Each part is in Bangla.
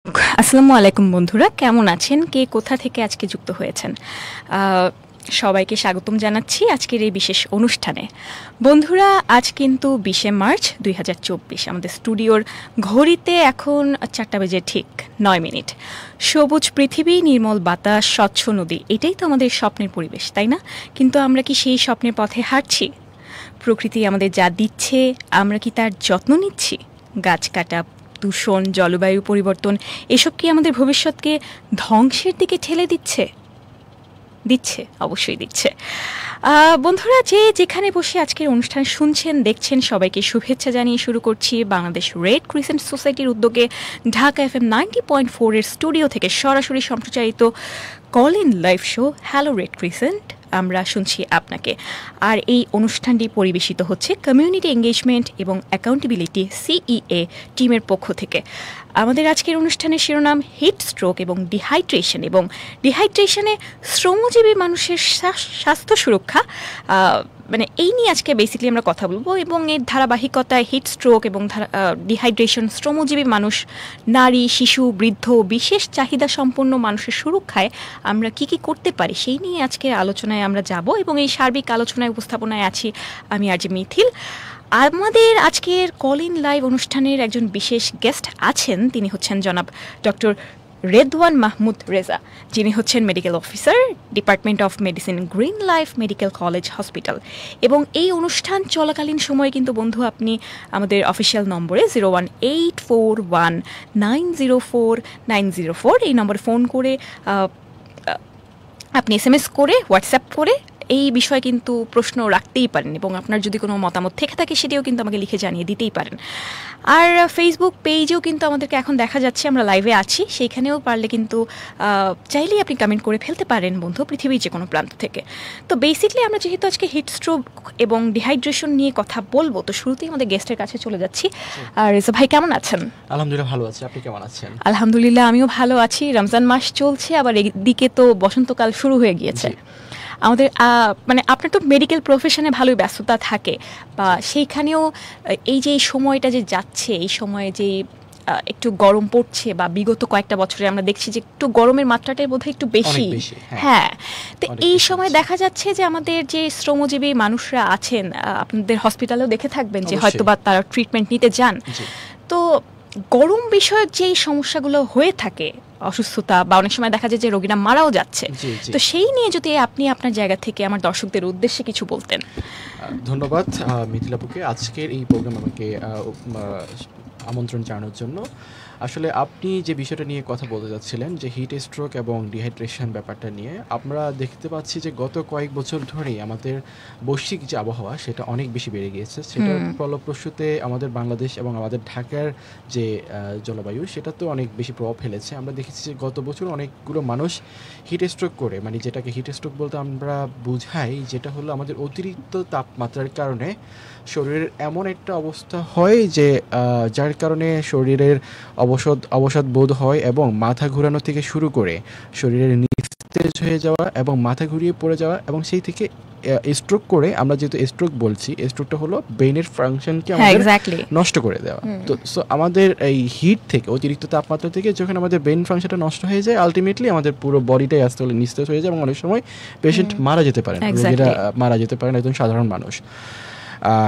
আসসালামু আলাইকুম বন্ধুরা, কেমন আছেন? কে কোথা থেকে আজকে যুক্ত হয়েছেন? সবাইকে স্বাগতম জানাচ্ছি আজকের এই বিশেষ অনুষ্ঠানে। বন্ধুরা, আজ কিন্তু 20শে মার্চ 2024। আমাদের স্টুডিওর ঘড়িতে এখন 4টা বেজে ঠিক 9 মিনিট। সবুজ পৃথিবী, নির্মল বাতাস, স্বচ্ছ নদী, এটাই তো আমাদের স্বপ্নের পরিবেশ, তাই না? কিন্তু আমরা কি সেই স্বপ্নের পথে হাঁটছি? প্রকৃতি আমাদের যা দিচ্ছে, আমরা কি তার যত্ন নিচ্ছি? গাছ কাটা, দূষণ, জলবায়ু পরিবর্তন, এসব কি আমাদের ভবিষ্যৎকে ধ্বংসের দিকে ঠেলে দিচ্ছে? অবশ্যই দিচ্ছে। বন্ধুরা, যে যেখানে বসে আজকের অনুষ্ঠান শুনছেন, দেখছেন, সবাইকে শুভেচ্ছা জানিয়ে শুরু করছি বাংলাদেশ রেড ক্রিসেন্ট সোসাইটির উদ্যোগে ঢাকা FM 90.4 এর স্টুডিও থেকে সরাসরি সম্প্রচারিত call in live show hello red crescent. আমরা শুনছি আপনাকে। আর এই অনুষ্ঠানটি পরিবেশিত হচ্ছে কমিউনিটি এঙ্গেজমেন্ট এবং অ্যাকাউন্টেবিলিটি CEA টিমের পক্ষ থেকে। আমাদের আজকের অনুষ্ঠানের শিরোনাম হিট স্ট্রোক এবং ডিহাইড্রেশন, এবং ডিহাইড্রেশনে শ্রমজীবী মানুষের স্বাস্থ্য সুরক্ষা, মানে এই নিয়ে আজকে বেসিক্যালি আমরা কথা বলবো। এবং এর ধারাবাহিকতায় হিট স্ট্রোক এবং ডিহাইড্রেশন, শ্রমজীবী মানুষ, নারী, শিশু, বৃদ্ধ, বিশেষ চাহিদা সম্পন্ন মানুষের সুরক্ষায় আমরা কি কি করতে পারি, সেই নিয়ে আজকের আলোচনায় আমরা যাব। এবং এই সার্বিক আলোচনায় উপস্থাপনায় আছি আমি আরজে মিথিল। আমাদের আজকের কল ইন লাইভ অনুষ্ঠানের একজন বিশেষ গেস্ট আছেন, তিনি হচ্ছেন জনাব ডক্টর রেদওয়ান মাহমুদ রেজা, যিনি হচ্ছেন medical officer, department of medicine, green life medical college hospital. এবং এই অনুষ্ঠান চলাকালীন সময়ে কিন্তু বন্ধু আপনি আমাদের অফিসিয়াল নম্বরে 01841904904 এই নম্বরে ফোন করে, আপনি SMS করে, হোয়াটসঅ্যাপ করে এই বিষয়ে কিন্তু প্রশ্ন রাখতেই পারেন, এবং আপনার যদি কোনো মতামত থেকে থাকে সেটিও কিন্তু আমাকে লিখে জানিয়ে দিতেই পারেন। আর ফেসবুক পেজেও কিন্তু আমাদেরকে এখন দেখা যাচ্ছে, আমরা লাইভে আছি, সেইখানেও পারলে কিন্তু চাইলেই আপনি কমেন্ট করে ফেলতে পারেন বন্ধু, পৃথিবীর যে কোনো প্রান্ত থেকে। তো বেসিকলি আমরা যেহেতু আজকে হিট স্ট্রোক এবং ডিহাইড্রেশন নিয়ে কথা বলবো, তো শুরুতেই আমাদের গেস্টের কাছে চলে যাচ্ছি। আর রেজা ভাই কেমন আছেন? আলহামদুলিল্লাহ ভালো আছি, আপনি কেমন আছেন? আলহামদুলিল্লাহ আমিও ভালো আছি। রমজান মাস চলছে, আবার এদিকে তো বসন্তকাল শুরু হয়ে গিয়েছে। আমাদের মানে আপনার তো মেডিকেল প্রফেশনে ভালোই ব্যস্ততা থাকে, বা সেইখানেও এই যে এই সময়টা যে যাচ্ছে, এই সময়ে যে একটু গরম পড়ছে, বা বিগত কয়েকটা বছরে আমরা দেখছি যে একটু গরমের মাত্রাটাই বোধহয় একটু বেশি। হ্যাঁ, তো এই সময় দেখা যাচ্ছে যে আমাদের যে শ্রমজীবী মানুষরা আছেন, আপনাদের হসপিটালেও দেখে থাকবেন যে হয়তো বা তারা ট্রিটমেন্ট নিতে যান, তো গরম বিষয়ক যেই সমস্যাগুলো হয়ে থাকে, অসুস্থতা, বা অনেক সময় দেখা যায় যে রোগীরা মারাও যাচ্ছে, তো সেই নিয়ে যদি আপনি আপনার জায়গা থেকে আমার দর্শকদের উদ্দেশ্যে কিছু বলতেন। ধন্যবাদ মিথিলাপুকে আজকের এই প্রোগ্রাম আমাকে আমন্ত্রণ জানানোর জন্য। আসলে আপনি যে বিষয়টা নিয়ে কথা বলতে যাচ্ছিলেন, যে হিট স্ট্রোক এবং ডিহাইড্রেশন ব্যাপারটা নিয়ে, আমরা দেখতে পাচ্ছি যে গত কয়েক বছর ধরেই আমাদের বৈশ্বিক যে আবহাওয়া সেটা অনেক বেশি বেড়ে গিয়েছে। সেটার ফলপ্রসূতে আমাদের বাংলাদেশ এবং আমাদের ঢাকার যে জলবায়ু, সেটা তো অনেক বেশি প্রভাব ফেলেছে। আমরা দেখেছি যে গত বছর অনেকগুলো মানুষ হিট স্ট্রোক করে, মানে যেটাকে হিট স্ট্রোক বলতে আমরা বুঝাই, যেটা হলো আমাদের অতিরিক্ত তাপমাত্রার কারণে শরীরের এমন একটা অবস্থা হয় যে যার কারণে শরীরের অবসাদ বোধ হয়, এবং মাথা ঘোরানো থেকে শুরু করে শরীরের নিস্তেজ হয়ে যাওয়া এবং মাথা ঘুরিয়ে পড়ে যাওয়া, এবং সেই থেকে স্ট্রোক করে, আমরা যেহেতু স্ট্রোক বলছি, স্ট্রোকটা হলো ব্রেনের ফাংশনকে আমাদের নষ্ট করে দেওয়া। তো সো আমাদের এই হিট থেকে, অতিরিক্ত তাপমাত্রা থেকে যখন আমাদের ব্রেন ফাংশনটা নষ্ট হয়ে যায়, আলটিমেটলি আমাদের পুরো বডিটাই আস্তে আস্তে নিস্তেজ হয়ে যায়, এবং অনেক সময় পেশেন্ট মারা যেতে পারেন, রোগীরা মারা যেতে পারেন, একজন সাধারণ মানুষ।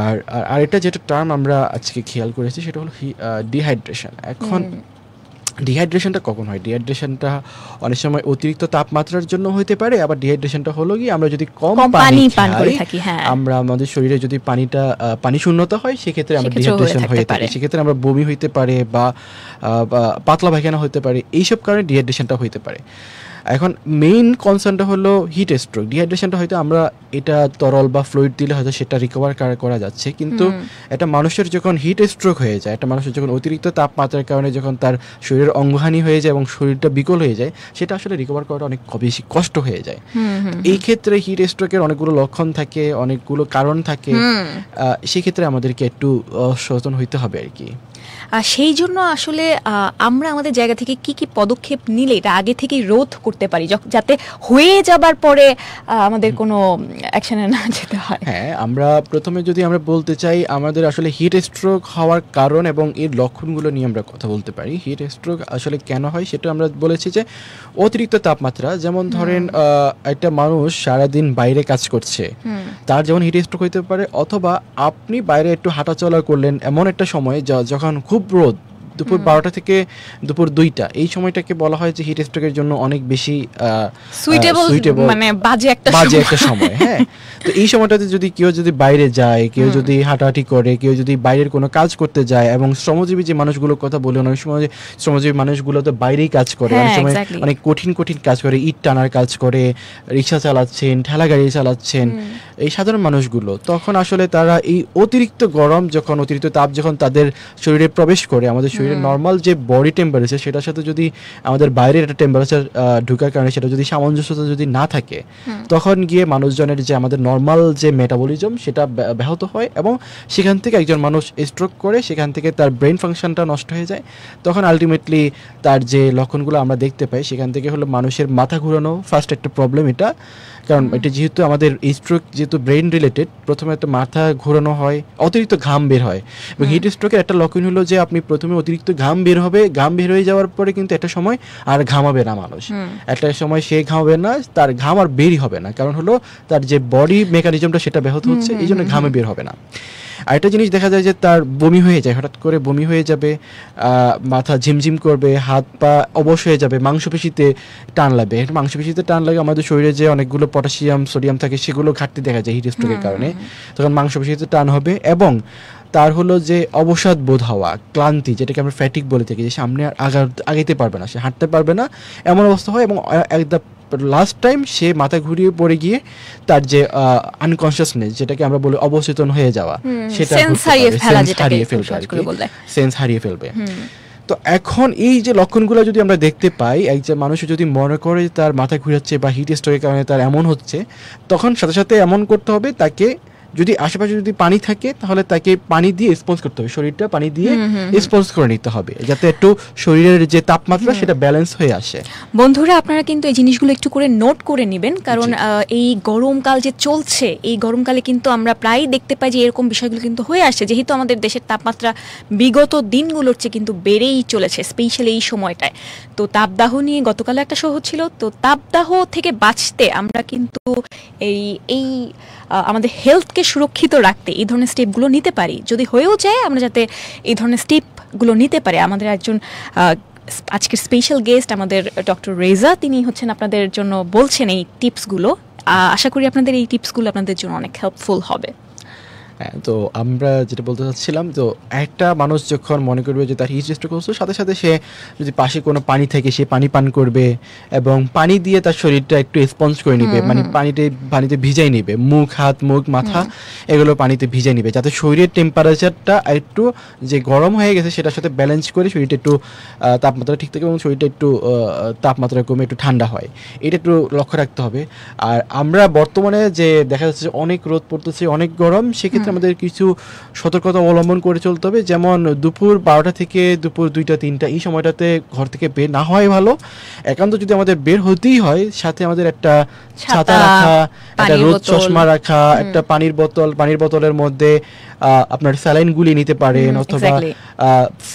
আর আরেকটা যেটা টার্ম আমরা আজকে খেয়াল করেছি, সেটা হলো ডিহাইড্রেশন। এখন ডিহাইড্রেশনটা কখন হয়? ডিহাইড্রেশনটা অনেক সময় অতিরিক্ত তাপমাত্রার জন্য হতে পারে, আবার ডিহাইড্রেশনটা হলো কি, আমরা যদি কম পানি পান করে থাকি, আমরা আমাদের শরীরে যদি পানি শূন্যতা হয়, সেক্ষেত্রে আমরা ডিহাইড্রেশন হয়ে থাকে। সেক্ষেত্রে আমরা বমি হইতে পারে, বা পাতলা পায়খানা হতে পারে, এইসব কারণে ডিহাইড্রেশনটা হইতে পারে। এখন মেইন কনসার্নটা হলো হিট স্ট্রোক। ডিহাইড্রেশনটা হয়তো আমরা এটা তরল বা ফ্লুইড দিলে হয়তো সেটা রিকভার করা যাচ্ছে, কিন্তু একটা মানুষের যখন হিট স্ট্রোক হয়ে যায়, একটা মানুষের যখন অতিরিক্ত তাপমাত্রার কারণে যখন তার শরীরের অঙ্গহানি হয়ে যায় এবং শরীরটা বিকল হয়ে যায়, সেটা আসলে রিকভার করাটা অনেক বেশি কষ্ট হয়ে যায়। এই ক্ষেত্রে হিট স্ট্রোকের অনেকগুলো লক্ষণ থাকে, অনেকগুলো কারণ থাকে, সেক্ষেত্রে আমাদেরকে একটু সচেতন হইতে হবে আর কি। সেই জন্য আসলে আমরা আমাদের জায়গা থেকে কি কি পদক্ষেপ নিলে এটা আগে থেকেই রোধ করতে পারি, যাতে হয়ে যাবার পরে আমাদের কোনো অ্যাকশনে না যেতে হয়? হ্যাঁ, আমরা প্রথমে যদি আমরা বলতে চাই আমাদের আসলে হিট স্ট্রোক হওয়ার কারণ এবং এর লক্ষণগুলো নিয়ে আমরা কথা বলতে পারি। হিট স্ট্রোক আসলে কেন হয় সেটা আমরা বলেছি যে অতিরিক্ত তাপমাত্রা, যেমন ধরেন একটা মানুষ সারাদিন বাইরে কাজ করছে, তার যেমন হিট স্ট্রোক হইতে পারে, অথবা আপনি বাইরে একটু হাঁটাচলা করলেন এমন একটা সময় যখন খুব রোদ, দুপুর 12টা থেকে দুপুর 2টা, এই সময়টাকে বলা হয় যে হিট স্ট্রোকের জন্য অনেক বেশি সুইটেবল, মানে বাজে একটা সময়। হ্যাঁ, তো এই সময়টাতে যদি কেউ বাইরে যায়, কেউ যদি হাঁটাহাঁটি করে, কেউ যদি বাইরের কোনো কাজ করতে যায়, এবং শ্রমজীবী যে মানুষগুলোর কথা বলি, অনেক সময় শ্রমজীবী মানুষগুলো তো বাইরেই কাজ করে, অনেক সময় অনেক কঠিন কাজ করে, ইট টানার কাজ করে, রিক্সা চালাচ্ছেন, ঠেলা গাড়ি চালাচ্ছেন, এই সাধারণ মানুষগুলো, তখন আসলে তারা এই অতিরিক্ত গরম যখন, অতিরিক্ত তাপ যখন তাদের শরীরে প্রবেশ করে, আমাদের শরীরের নর্মাল যে বডি টেম্পারেচার সেটার সাথে যদি আমাদের বাইরের একটা টেম্পারেচার ঢোকার কারণে সেটা যদি সামঞ্জস্যতা যদি না থাকে, তখন গিয়ে মানুষজনের যে আমাদের নর্মাল যে মেটাবলিজম সেটা ব্যাহত হয়, এবং সেখান থেকে একজন মানুষ স্ট্রোক করে, সেখান থেকে তার ব্রেন ফাংশনটা নষ্ট হয়ে যায়। তখন আলটিমেটলি তার যে লক্ষণগুলো আমরা দেখতে পাই সেখান থেকে হলো মানুষের মাথা ঘুরানো ফার্স্ট একটা প্রবলেম এটা, কারণ এটা যেহেতু আমাদের স্ট্রোক যেহেতু ব্রেন রিলেটেড, প্রথমে একটা মাথা ঘোরানো হয়, অতিরিক্ত ঘাম বের হয়, এবং হিট স্ট্রোকের একটা লক্ষণ হলো যে আপনি প্রথমে অতিরিক্ত ঘাম বের হবে, ঘাম বের হয়ে যাওয়ার পরে কিন্তু একটা সময় আর ঘামাবে না মানুষ, একটা সময় সে ঘামাবে না, তার ঘাম আর বেরই হবে না, কারণ হলো তার যে বডি মেকানিজমটা সেটা ব্যাহত হচ্ছে, এই জন্য ঘামে বের হবে না। আরেকটা জিনিস দেখা যায় যে তার বমি হয়ে যায়, হঠাৎ করে বমি হয়ে যাবে, মাথা ঝিমঝিম করবে, হাত পা অবশ হয়ে যাবে, মাংসপেশিতে টান লাগবে। মাংসপেশিতে টান লাগে, আমাদের শরীরে যে অনেকগুলো পটাশিয়াম সোডিয়াম থাকে সেগুলো ঘাটতি দেখা যায় হিট স্ট্রোকের কারণে, তখন মাংসপেশিতে টান হবে, এবং তার হলো যে অবসাদ বোধ হওয়া, ক্লান্তি, যেটাকে আমরা ফ্যাটিক বলে থাকি, যে সামনে আগাইতে পারবে না, সে হাঁটতে পারবে না, এমন অবস্থা হয়, এবং একদম লাস্ট টাইম সে মাথা ঘুরিয়ে পড়ে গিয়ে তার যে আনকনসিয়াসনেস, যেটাকে আমরা বলি অবচেতন হয়ে যাওয়া, সেটা সেন্স হারিয়ে ফেলবে। তো এখন এই যে লক্ষণগুলো যদি আমরা দেখতে পাই, একজন মানুষ যদি মনে করে তার মাথা ঘুরাচ্ছে বা হিট স্ট্রোকের কারণে তার এমন হচ্ছে, তখন সাথে সাথে এমন করতে হবে, তাকে যদি আশেপাশে যদি পানি থাকে তাহলে তাকে পানি দিয়ে স্পঞ্জ করতে হবে, শরীরটা পানি দিয়ে স্পঞ্জ করে নিতে হবে, যাতে একটু শরীরের যে তাপমাত্রা সেটা ব্যালেন্স হয়ে আসে। বন্ধুরা, আপনারা কিন্তু এই জিনিসগুলো একটু করে নোট করে নেবেন, কারণ এই গরমকাল যে চলছে, এই গরমকালে কিন্তু আমরা প্রায়ই দেখতে পাই যে এরকম বিষয়গুলো কিন্তু হয়ে আসছে, যেহেতু আমাদের দেশের তাপমাত্রা বিগত দিনগুলোর চেয়ে কিন্তু বেড়েই চলেছে, স্পেশালি এই সময়টায়। তো তাপদাহ নিয়ে গতকালও একটা শো হচ্ছিল, তো তাপদাহ থেকে বাঁচতে আমরা কিন্তু এই আমাদের হেলথকে সুরক্ষিত রাখতে এই ধরনের স্টেপগুলো নিতে পারি, যদি হয়েও যায় আমরা যাতে এই ধরনের স্টেপগুলো নিতে পারি। আমাদের একজন আজকের স্পেশাল গেস্ট আমাদের ডক্টর রেজা, তিনি হচ্ছেন আপনাদের জন্য বলছেন এই টিপসগুলো। আশা করি আপনাদের এই টিপসগুলো আপনাদের জন্য অনেক হেল্পফুল হবে। হ্যাঁ, তো আমরা যেটা বলতে চাচ্ছিলাম, তো একটা মানুষ যখন মনে করবে যে তার হিট স্ট্রোক হচ্ছে, সাথে সাথে সে যদি পাশে কোনো পানি থাকে সে পানি পান করবে, এবং পানি দিয়ে তার শরীরটা একটু স্পঞ্জ করে নিবে, মানে পানিতে ভিজাই নিবে, মুখ, হাত, মুখ, মাথা এগুলো পানিতে ভিজাই নিবে, যাতে শরীরের টেম্পারেচারটা একটু যে গরম হয়ে গেছে সেটার সাথে ব্যালেন্স করে শরীরটা একটু তাপমাত্রা ঠিক থাকে, এবং শরীরটা একটু তাপমাত্রা কমে একটু ঠান্ডা হয়, এটা একটু লক্ষ্য রাখতে হবে। আর আমরা বর্তমানে যে দেখা যাচ্ছে যে অনেক রোদ পড়তেছে, অনেক গরম, সেক্ষেত্রে আমাদের কিছু সতর্কতা অবলম্বন করে চলতে হবে, যেমন দুপুর 12টা থেকে দুপুর 2টা 3টা এই সময়টাতে ঘর থেকে বের না হয় ভালো। একান্ত যদি আমাদের বের হতেই হয়, সাথে আমাদের একটা ছাতা রাখা, একটা রোদ চশমা রাখা, একটা পানির বোতলের মধ্যে আপনার স্যালাইন গুলিয়ে নিতে পারেন, অথবা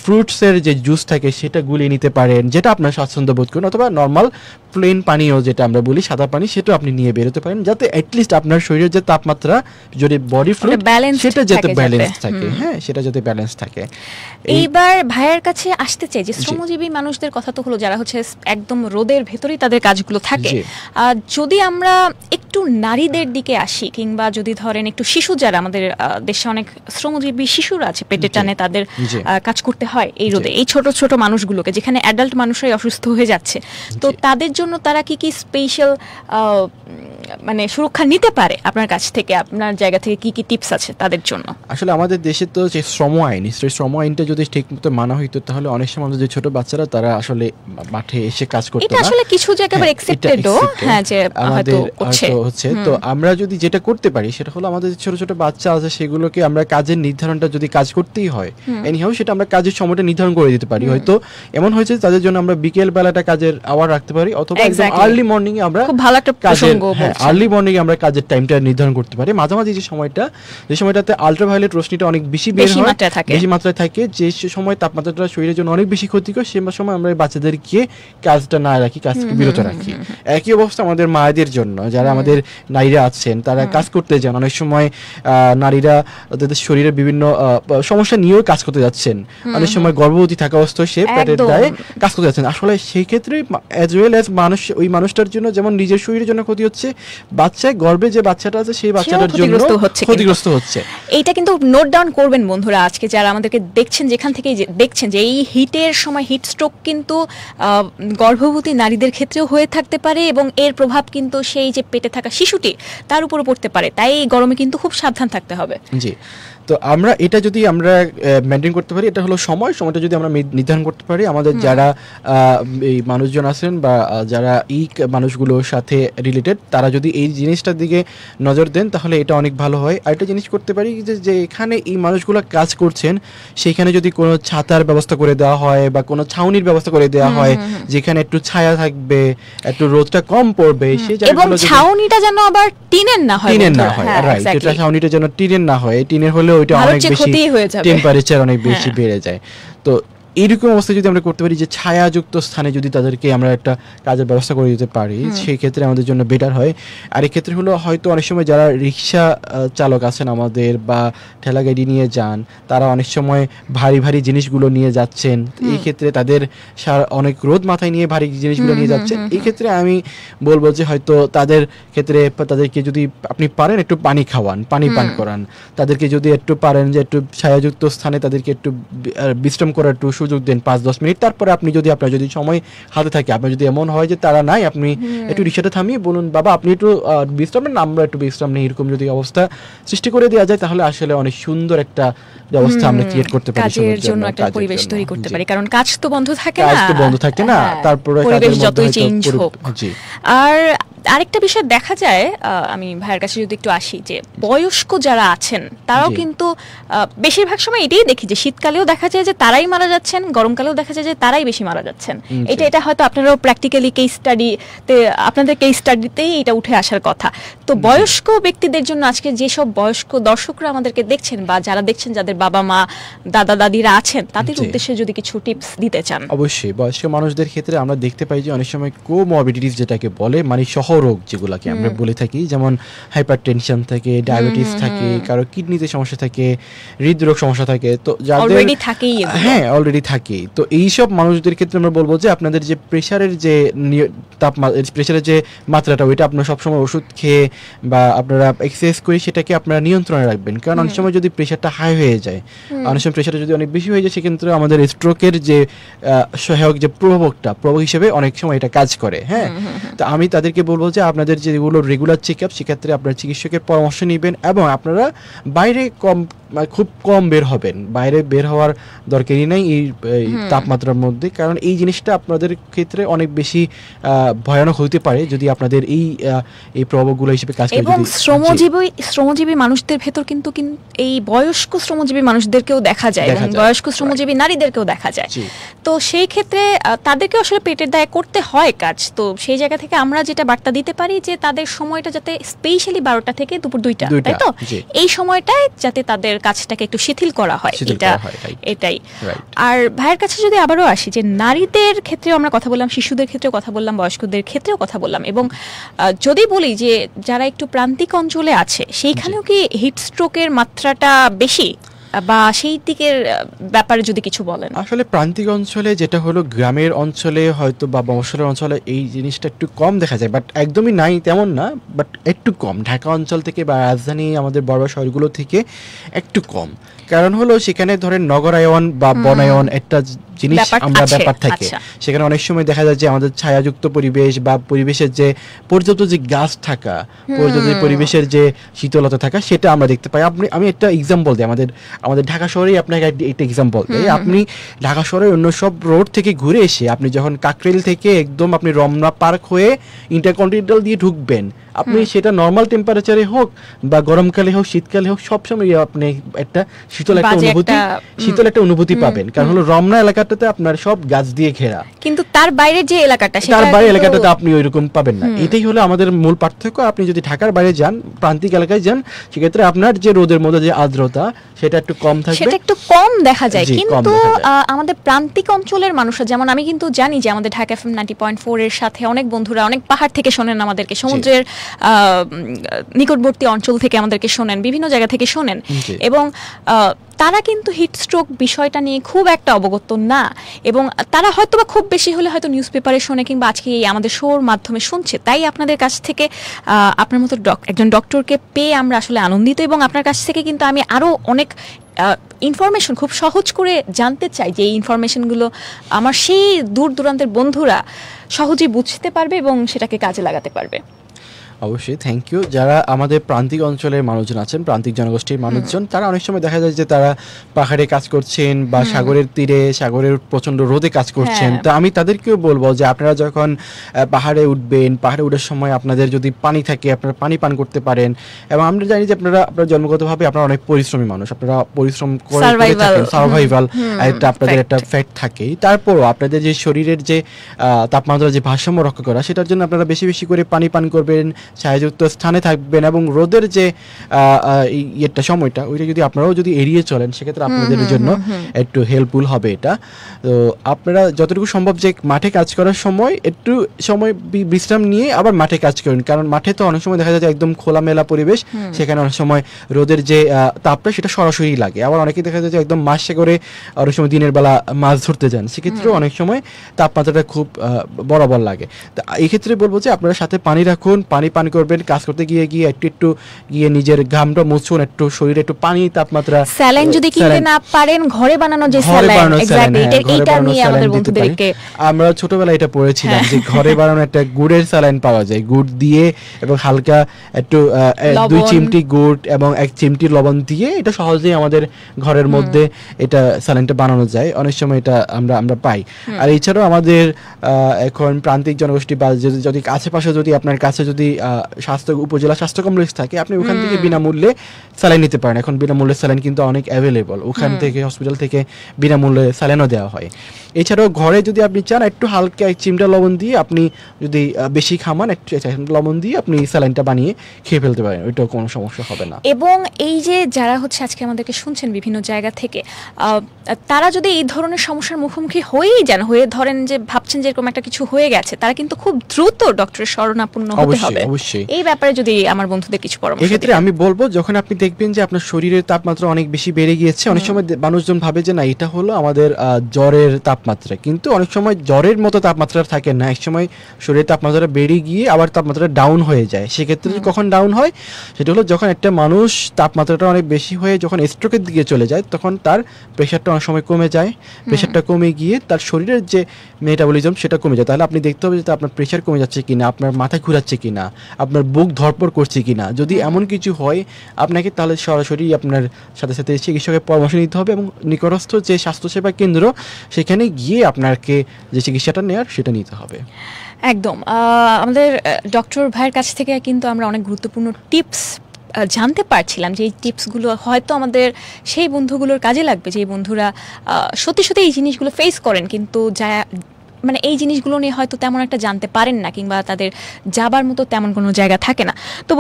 ফ্রুটসের যে জুস থাকে সেটা গুলিয়ে নিতে পারেন, যেটা আপনার স্বাচ্ছন্দ্য বোধ করেন, অথবা নর্মাল প্লেন পানীয় যেটা আমরা বলি সাদা পানি, সেটা আপনি নিয়ে বেরোতে পারেন, যাতে অ্যাটলিস্ট আপনার শরীরের যে তাপমাত্রা, যদি বডি ফ্লুইড সেটা যাতে ব্যালেন্স থাকে। হ্যাঁ, সেটা যাতে ব্যালেন্স থাকে। এইবার ভাইয়ের কাছে আসতে চাই যে শ্রমজীবী মানুষদের কথা তো হলো, যারা হচ্ছে একদম রোদের ভেতরেই তাদের কাজগুলো থাকে, যদি আমরা একটু নারীদের দিকে আসি, কিংবা যদি ধরেন একটু শিশু, যারা আমাদের দেশে অনেক শ্রমজীবী শিশুরা আছে, পেটে টানে তাদের কাজ করতে হয় এই রোদে, এই ছোট ছোট মানুষগুলোকে, যেখানে অ্যাডাল্ট মানুষরাই অসুস্থ হয়ে যাচ্ছে, তো তাদের জন্য তারা কি কি স্পেশাল মানে সুরক্ষা নিতে পারে আপনার কাছ থেকে, আপনার জায়গা থেকে কি কি টিপস আছে তাদের জন্য? আসলে আমাদের দেশে তো যে শ্রম আইন, সেই শ্রম আইনটা যদি ঠিকমতো মানা হইতো তাহলে অনেক সময় আমাদের যে ছোট বাচ্চারা তারা আসলে মাঠে এসে কাজ করতো এটা না। আসলে কিছু জায়গায় আবার এক্সেপ্টেডও, হ্যাঁ, যে হয়তো হচ্ছে। তো আমরা যদি যেটা করতে পারি সেটা হলো আমাদের ছোট ছোট বাচ্চা আছে সেগুলোকে আমরা কাজের নির্ধারণটা যদি কাজ করতেই হয় এনিহাউ সেটা আমরা কাজের সময়টা নির্ধারণ করে দিতে পারি। হয়তো এমন হয়েছে তাদের জন্য আমরা বিকেল বেলাটা কাজের আওয়ার রাখতে পারি, অথবা একদম আর্লি মর্নিং এ আমরা খুব ভালো একটা প্রসঙ্গ বলছেন, আর্লি মর্নিং এ আমরা কাজের টাইমটা নির্ধারণ করতে পারি। মাঝামাঝি যে সময়টাতে আলট্রাভায়োলেট রশ্মিটা অনেক বেশি বের হয়, বেশি মাত্রায় থাকে, যে সময় তাপমাত্রাটা শরীরের জন্য অনেক বেশি ক্ষতিকর, সেই সময় আমরা বাচ্চাদেরকে কাজটা না রাখি, কাজ থেকে বিরত রাখি। একই অবস্থা আমাদের মায়েদের জন্য, যারা আমাদের নারীরা আছেন তারা কাজ করতে যান, অনেক সময় নারীরা তাদের শরীরের বিভিন্ন সমস্যা নিয়েও কাজ করতে যাচ্ছেন, অনেক সময় গর্ভবতী থাকা অবস্থায় সে পেটের দায়ে কাজ করতে যাচ্ছেন। আসলে সেই ক্ষেত্রে অ্যাজ ওয়েল অ্যাজ ওই মানুষটার জন্য যেমন নিজের শরীরের জন্য ক্ষতি হচ্ছে, বাচ্চায় গর্ভে যে বাচ্চাটা আছে সেই বাচ্চাটার জন্য ক্ষতিগ্রস্ত হচ্ছে। এইটা কিন্তু নোট ডাউন করবেন বন্ধুরা, আজকে যারা আমাদেরকে দেখছেন, যেখান থেকে দেখছেন, যে এই হিটের সময় হিট স্ট্রোক কিন্তু গর্ভবতী নারীদের ক্ষেত্রেও হয়ে থাকতে পারে, এবং এর প্রভাব কিন্তু সেই যে পেটে থাকা শিশুটি তার উপরে পড়তে পারে। তাই এই গরমে কিন্তু খুব সাবধান থাকতে হবে। জি, তো আমরা এটা যদি আমরা মেনটেন করতে পারি, এটা হলো সময়টা যদি আমরা নির্ধারণ করতে পারি, আমাদের যারা এই মানুষজন আছেন বা যারা এই মানুষগুলোর সাথে রিলেটেড, তারা যদি এই জিনিসটার দিকে নজর দেন তাহলে এটা অনেক ভালো হয়। আর একটা জিনিস করতে পারি যে এখানে এই মানুষগুলো কাজ করছেন সেইখানে যদি কোনো ছাতার ব্যবস্থা করে দেওয়া হয় বা কোনো ছাউনির ব্যবস্থা করে দেওয়া হয়, যেখানে একটু ছায়া থাকবে, একটু রোদটা কম পড়বে, সেই জায়গাগুলো, এবং ছাউনিটা যেন আবার টিনের না হয়, রাইট, এটা ছাউনিটা যেন টিনের না হয়, টিনের হলে ওইটা অনেক বেশি টেম্পারেচার অনেক বেশি বেড়ে যায়। তো এইরকম অবস্থায় যদি আমরা করতে পারি যে ছায়াযুক্ত স্থানে যদি তাদেরকে আমরা একটা কাজের ব্যবস্থা করে দিতে পারি, সেই ক্ষেত্রে আমাদের জন্য বেটার হয়। আর এই ক্ষেত্রে হলো হয়তো অনেক সময় যারা রিক্সা চালক আছেন আমাদের বা ঠেলা গাড়ি নিয়ে যান, তারা অনেক সময় ভারী ভারী জিনিসগুলো নিয়ে যাচ্ছেন, এই ক্ষেত্রে তাদের অনেক রোদ মাথায় নিয়ে ভারী জিনিসগুলো নিয়ে যাচ্ছেন। এই ক্ষেত্রে আমি বলবো যে হয়তো তাদের ক্ষেত্রে তাদেরকে যদি আপনি পারেন একটু পানি খাওয়ান, পানি পান করান, তাদেরকে যদি একটু পারেন যে একটু ছায়াযুক্ত স্থানে তাদেরকে একটু বিশ্রাম করার একটু সুযোগ দেন 5-10 মিনিট। তারপরে আপনি যদি আপনার যদি সময় হাতে থাকে, আপনার যদি এমন হয় যে তারা নাই, আপনি একটু রিক্সাটা থামিয়ে বলুন বাবা আপনি একটু বিশ্রাম নেন, আমরা একটু বিশ্রাম নেই, এরকম যদি অবস্থা সৃষ্টি করে দেওয়া যায় তাহলে আসলে অনেক সুন্দর একটা ব্যবস্থা আমরা ক্রিয়েট করতে পারি, কাজের জন্য একটা পরিবেশ তৈরি করতে পারি, কারণ কাজ তো বন্ধ থাকে না, তারপরে পরিবেশ যতই চেঞ্জ হোক। আর আরেকটা বিষয় দেখা যায়, আমি ভাইয়ের কাছে যদি একটু আসি, যে বয়স্ক যারা আছেন তারাও কিন্তু বেশিরভাগ সময় এটাই দেখি যে শীতকালেও দেখা যায় যে তারাই মারা যাচ্ছেন, গরমকালেও দেখা যায় যে তারাই বেশি মারা যাচ্ছেন। এটা হয়তো আপনারাও প্র্যাকটিক্যালি আপনাদের কেস স্টাডিতেই এটা উঠে আসার কথা। তো বয়স্ক ব্যক্তিদের জন্য আজকে যেসব বয়স্ক দর্শকরা আমাদেরকে দেখছেন বা যারা দেখছেন যাদের বাবা মা দাদা দাদিরা আছেন, তাদের উদ্দেশ্যে যদি কিছু টিপস দিতে চান। অবশ্যই বয়স্ক মানুষদের ক্ষেত্রে আমরা দেখতে পাই যে অনেক সময় কোমরবিডিটিস যেটাকে বলে, মানে সহরোগ যেগুলোকে আমরা বলে থাকি, যেমন হাইপারটেনশন থাকে, ডায়াবেটিস থাকে, কারো কিডনিতে সমস্যা থাকে, হৃদরোগ সমস্যা থাকে, তো যাদের অলরেডি থাকে, তো এইসব মানুষদের ক্ষেত্রে আমরা বলবো যে আপনাদের যে প্রেশারের যে প্রেশারের যে মাত্রাটা, ওইটা আপনারা সবসময় ওষুধ খেয়ে বা আপনারা এক্সারসাইজ করে সেটাকে আপনারা নিয়ন্ত্রণে রাখবেন। কারণ অনেক সময় যদি প্রেশারটা হাই হয়ে যায়, অনেক সময় প্রেশারটা যদি অনেক বেশি হয়ে যায়, সেক্ষেত্রে আমাদের স্ট্রোকের যে সহায়ক যে প্রভাবক হিসেবে অনেক সময় এটা কাজ করে। হ্যাঁ, তো আমি তাদেরকে বলবো যে আপনাদের যেগুলো রেগুলার চেক আপ, সেক্ষেত্রে আপনার চিকিৎসকের পরামর্শ নেবেন এবং আপনারা বাইরে খুব কম বের হবেন, বাইরে বের হওয়ার দরকারই নেই এই তাপমাত্রার মধ্যে, কারণ এই জিনিসটা আপনাদের ক্ষেত্রে অনেক বেশি ভয়ানক হতে পারে যদি আপনাদের এই প্রভাবগুলো হিসেবে কাজ করে। এবং শ্রমজীবী মানুষদের ভেতর কিন্তু এই বয়স্ক শ্রমজীবী মানুষদেরকেও দেখা যায় এবং বয়স্ক শ্রমজীবী নারীদেরকেও দেখা যায়। তো সেই ক্ষেত্রে তাদেরকে আসলে পেটের দায়ে করতে হয় কাজ। তো সেই জায়গা থেকে আমরা যেটা বার্তা দিতে পারি যে তাদের সময়টা যাতে স্পেশালি 12টা থেকে দুপুর 2টা, তাই তো, এই সময়টায় যাতে তাদের কাজটাকে একটু শিথিল করা হয়, এটাই। আর ভাইয়ের কাছে যদি আবারও আসি, যে নারীদের ক্ষেত্রেও আমরা কথা বললাম, শিশুদের ক্ষেত্রেও কথা বললাম, বয়স্কদের ক্ষেত্রেও কথা বললাম, এবং যদি বলি যে যারা একটু প্রান্তিক অঞ্চলে আছে সেইখানেও কি হিট স্ট্রোকের মাত্রাটা বেশি, বা সেই দিকের ব্যাপারে যদি কিছু বলেন। আসলে প্রান্তিক অঞ্চলে যেটা হলো, গ্রামের অঞ্চলে হয়তো বা মফস্বলের অঞ্চলে এই জিনিসটা একটু কম দেখা যায়, বাট একদমই নাই তেমন না, বাট একটু কম ঢাকা অঞ্চল থেকে বা রাজধানী আমাদের বড় শহরগুলো থেকে একটু কম। কারণ হলো সেখানে ধরেন নগরায়ন বা বনায়ন একটা জিনিস ব্যাপার থাকে। সেখানে অনেক সময় দেখা যায় যে আমাদের ছায়াযুক্ত পরিবেশ বা পরিবেশের যে পর্যাপ্ত যে গাছ থাকা, পর্যাপ্ত পরিবেশের যে শীতলতা থাকা, সেটা আমরা দেখতে পাই। আমি একটা এক্সাম্পল দিই, আমাদের ঢাকা শহরেই আপনাকে একটা এক্সাম্পল দিই। আপনি ঢাকা শহরের অন্য সব রোড থেকে ঘুরে এসে আপনি যখন কাকরাইল থেকে একদম আপনি রমনা পার্ক হয়ে ইন্টারকন্টিনেন্টাল দিয়ে ঢুকবেন, আপনি সেটা নর্মাল টেম্পারেচারে হোক বা গরমকালে হোক শীতকালে হোক, সবসময় আপনি একটা শীতল একটা অনুভূতি পাবেন। কারণ হলো রমনা এলাকাটাতে আপনার সব গাছ দিয়ে ঘেরা, কিন্তু তার বাইরে যে এলাকাটাতে আপনি ওইরকম পাবেন না। এটাই হলো আমাদের মূল পার্থক্য। আপনি যদি ঢাকার বাইরে যান, প্রান্তিক এলাকায় যান, সেক্ষেত্রে আপনার যে রোদের মধ্যে যে আর্দ্রতা সেটা একটু কম থাকবে, সেটা একটু কম দেখা যায়। কিন্তু আমাদের প্রান্তিক অঞ্চলের মানুষরা, যেমন আমি কিন্তু জানি যে আমাদের ঢাকা এফএম 90.4 এর সাথে অনেক বন্ধুরা অনেক পাহাড় থেকে শোনেন আমাদেরকে, সমুদ্রের নিকটবর্তী অঞ্চল থেকে আমাদেরকে শোনেন, বিভিন্ন জায়গা থেকে শোনেন, এবং তারা কিন্তু হিট স্ট্রোক বিষয়টা নিয়ে খুব একটা অবগত না, এবং তারা হয়তো বা খুব বেশি হলে হয়তো নিউজ পেপারে শোনে কিংবা আজকে এই আমাদের শোর মাধ্যমে শুনছে। তাই আপনাদের কাছ থেকে আপনার মতো একজন ডক্টরকে পেয়ে আমরা আসলে আনন্দিত, এবং আপনার কাছ থেকে কিন্তু আমি আরও অনেক ইনফরমেশন খুব সহজ করে জানতে চাই, যে এই ইনফরমেশনগুলো আমার সেই দূর দূরান্তের বন্ধুরা সহজেই বুঝতে পারবে এবং সেটাকে কাজে লাগাতে পারবে। অবশ্যই, থ্যাংক ইউ। যারা আমাদের প্রান্তিক অঞ্চলের মানুষজন আছেন, প্রান্তিক জনগোষ্ঠীর মানুষজন, তারা অনেক সময় দেখা যায় যে তারা পাহাড়ে কাজ করছেন বা সাগরের তীরে, সাগরের প্রচন্ড রোদে কাজ করছেন। তো আমি তাদেরকেও বলবো যে আপনারা যখন পাহাড়ে উঠবেন, পাহাড়ে ওঠার সময় আপনাদের যদি পানি থাকে, আপনারা পানি পান করতে পারেন। এবং আমরা জানি যে আপনারা জন্মগতভাবে আপনারা অনেক পরিশ্রমী মানুষ, আপনারা পরিশ্রম করে থাকেন, সার্ভাইভাল একটা আপনাদের একটা ফ্যাক্ট থাকেই। তারপরও আপনাদের যে শরীরের যে তাপমাত্রা, যে ভারসাম্য রক্ষা করা, সেটার জন্য আপনারা বেশি বেশি করে পানি পান করবেন, ছায়াযুক্ত স্থানে থাকবেন, এবং রোদের যে সময়টা, ওইটা যদি আপনারাও যদি এড়িয়ে চলেন, সেক্ষেত্রে আপনাদের জন্য একটু হেল্পফুল হবে এটা। তো আপনারা যতটুকু সম্ভব যে মাঠে কাজ করার সময় একটু সময় বিশ্রাম নিয়ে আবার মাঠে কাজ করেন, কারণ মাঠে তো অনেক সময় দেখা যায় যে একদম খোলামেলা পরিবেশ, সেখানে অনেক সময় রোদের যে তাপটা সেটা সরাসরি লাগে। আবার অনেকে দেখা যায় যে একদম মাসে করে অনেক সময় দিনের বেলা মাছ ধরতে যান, সেক্ষেত্রেও অনেক সময় তাপমাত্রাটা খুব বরাবর লাগে। তো এই ক্ষেত্রে বলবো যে আপনারা সাথে পানি রাখুন, পানি পান করবেন, কাজ করতে গিয়ে একটু গিয়ে নিজের ঘামটা মুছুন, একটু শরীরে একটু পানি, তাপমাত্রা, স্যালাইন যদি কিনতে না পারেন, ঘরে বানানো যে স্যালাইন, এক্স্যাক্টলি এটা নিয়ে আমাদের বন্ধুদেরকে, আমরা ছোটবেলায় এটা পড়েছিলাম যে ঘরে বানানো একটা গুড়ের স্যালাইন পাওয়া যায়, গুড় দিয়ে এবং হালকা একটু 2 চিমটি গুড় এবং 1 চিমটি লবণ দিয়ে এটা সহজেই আমাদের ঘরের মধ্যে এটা স্যালাইনটা বানানো যায়। অনেক সময় এটা আমরা পাই। আর এছাড়াও আমাদের এখন প্রান্তিক জনগোষ্ঠী বা যদি আশেপাশে যদি আপনার কাছে যদি উপজেলা স্বাস্থ্য কমপ্লেক্স থাকে, আপনি ওখান থেকে বিনামূল্যে স্যালাইন নিতে পারেন। এখন বিনামূল্যে স্যালাইন কিন্তু অনেক অ্যাভেলেবল, ওখান থেকে হসপিটাল থেকে বিনামূল্যে স্যালাইনও দেওয়া হয়। এছাড়াও ঘরে যদি আপনি চান, একটু হালকা 1 চিমটা লবণ দিয়ে, আপনি যদি বেশি খামান, একটু লবণ দিয়ে আপনি স্যালাইনটা বানিয়ে খেয়ে ফেলতে পারেন, ওইটাও কোনো সমস্যা হবে না। এবং এই যে যারা হচ্ছে আজকে আমাদেরকে শুনছেন বিভিন্ন জায়গা থেকে, তারা যদি এই ধরনের সমস্যার মুখোমুখি হয়ে ধরেন যে ভাবছেন যে এরকম একটা কিছু হয়ে গেছে, তারা কিন্তু খুব দ্রুত ডক্টরের শরণাপন্ন হতে হবে। অবশ্যই এই ব্যাপারে যদি আমার বন্ধুদের কিছু পরামর্শ দেন। এক্ষেত্রে আমি বলবো, যখন আপনি দেখবেন যে আপনার শরীরের তাপমাত্রা অনেক বেশি বেড়ে গিয়েছে, অনেক সময় মানুষজন ভাবে যে না, এটা হলো আমাদের জ্বরের তাপমাত্রা, কিন্তু অনেক সময় জ্বরের মতো তাপমাত্রা থাকে না। এক সময় শরীরের তাপমাত্রা বেড়ে গিয়ে আবার তাপমাত্রা ডাউন হয়ে যায়। সেক্ষেত্রে কখন ডাউন হয়, সেটা হলো যখন একটা মানুষ তাপমাত্রাটা অনেক বেশি হয়ে যখন স্ট্রোকের দিকে চলে যায়, তখন তার প্রেশারটা অনেক সময় কমে যায়। প্রেশারটা কমে গিয়ে তার শরীরের যে মেটাবলিজম সেটা কমে যায়। তাহলে আপনি দেখতে হবে যে আপনার প্রেশার কমে যাচ্ছে কিনা, আপনার মাথা ঘুরাচ্ছে কিনা, আপনার বুক ধড়পড় করছে কিনা। যদি এমন কিছু হয় আপনাকে, তাহলে সরাসরি আপনার সাথে সাথে চিকিৎসকের পরামর্শ নিতে হবে, এবং নিকটস্থ যে স্বাস্থ্যসেবা কেন্দ্র, সেখানে গিয়ে আপনাকে যে চিকিৎসাটা নেওয়ার সেটা নিতে হবে। একদম। আমাদের ডক্টর ভাইয়ের কাছ থেকে কিন্তু আমরা অনেক গুরুত্বপূর্ণ টিপস জানতে পারছিলাম, যে এই টিপসগুলো হয়তো আমাদের সেই বন্ধুগুলোর কাজে লাগবে, যে বন্ধুরা সত্যি সত্যি এই জিনিসগুলো ফেস করেন, কিন্তু মানে এই জিনিসগুলো নিয়ে হয়তো তেমন একটা জানতে পারেন না, কিংবা তাদের যাবার মতো তেমন কোনো জায়গা থাকে না। তো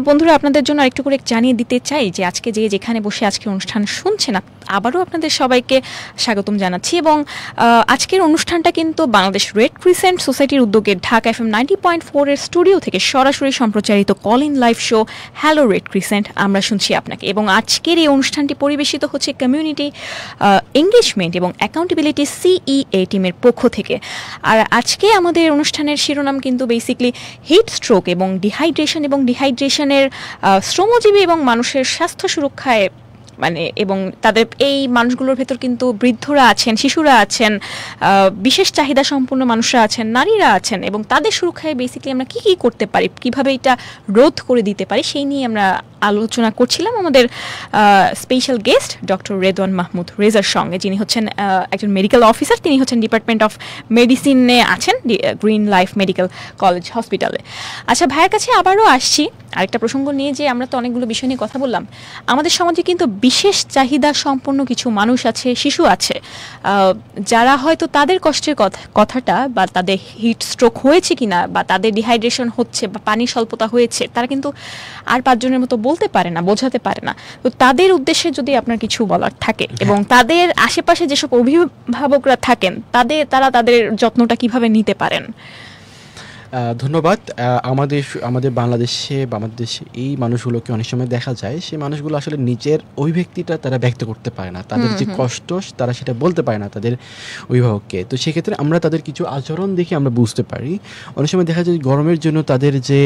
বন্ধুরা আপনাদের জন্য আরেকটু করে জানিয়ে দিতে চাই যে আজকে যেখানে বসে আজকের অনুষ্ঠান শুনছেন, আবারও আপনাদের সবাইকে স্বাগতম জানাচ্ছি। এবং আজকের অনুষ্ঠানটা কিন্তু বাংলাদেশ রেড ক্রিসেন্ট সোসাইটির উদ্যোগে ঢাকা এফএম 90.4 এর স্টুডিও থেকে সরাসরি সম্প্রচারিত call in live show hello red crescent, আমরা শুনছি আপনাকে। এবং আজকের এই অনুষ্ঠানটি পরিবেশিত হচ্ছে কমিউনিটি এঙ্গেজমেন্ট এবং অ্যাকাউন্টেবিলিটি CEA টিমের পক্ষ থেকে। আর আজকে আমাদের অনুষ্ঠানের শিরোনাম কিন্তু বেসিক্যালি হিট স্ট্রোক এবং ডিহাইড্রেশনের শ্রমজীবী এবং মানুষের স্বাস্থ্য সুরক্ষায় মানে এবং তাদের এই মানুষগুলোর ভেতর কিন্তু বৃদ্ধরা আছেন, শিশুরা আছেন, বিশেষ চাহিদা সম্পন্ন মানুষরা আছেন, নারীরা আছেন, এবং তাদের সুরক্ষায় বেসিক্যালি আমরা কি কি করতে পারি, কিভাবে এটা রোধ করে দিতে পারি, সেই নিয়ে আমরা আলোচনা করছিলাম আমাদের special guest doctor Redwan Mahmud রেজার সঙ্গে, যিনি হচ্ছেন একজন মেডিকেল অফিসার। তিনি হচ্ছেন ডিপার্টমেন্ট অফ মেডিসিনে আছেন, গ্রিন লাইফ মেডিকেল কলেজ হসপিটালে। আচ্ছা, ভাইয়ের কাছে আবারও আসছি আরেকটা প্রসঙ্গ নিয়ে, যে আমরা তো অনেকগুলো বিষয় নিয়ে কথা বললাম। আমাদের সমাজে কিন্তু বিশেষ চাহিদা সম্পন্ন কিছু মানুষ আছে, শিশু আছে, যারা হয়তো তাদের কষ্টের কথাটা বা তাদের হিট স্ট্রোক হয়েছে কিনা বা তাদের ডিহাইড্রেশন হচ্ছে বা পানি স্বল্পতা হয়েছে, তারা কিন্তু আর পাঁচজনের মতো বলতে পারে না, বোঝাতে পারে না। তো তাদের উদ্দেশ্যে যদি আপনার কিছু বলার থাকে, এবং তাদের আশেপাশে যেসব অভিভাবকরা থাকেন তারা তাদের যত্নটা কিভাবে নিতে পারেন। ধন্যবাদ। আমাদের বাংলাদেশে বা আমাদের দেশে এই মানুষগুলোকে অনেক সময় দেখা যায়, সেই মানুষগুলো আসলে নিজের অভিব্যক্তিটা তারা ব্যক্ত করতে পারে না, তাদের যে কষ্ট তারা সেটা বলতে পারে না তাদের অভিভাবককে। তো সেক্ষেত্রে আমরা তাদের কিছু আচরণ দেখে আমরা বুঝতে পারি। অনেক সময় দেখা যায় গরমের জন্য তাদের যে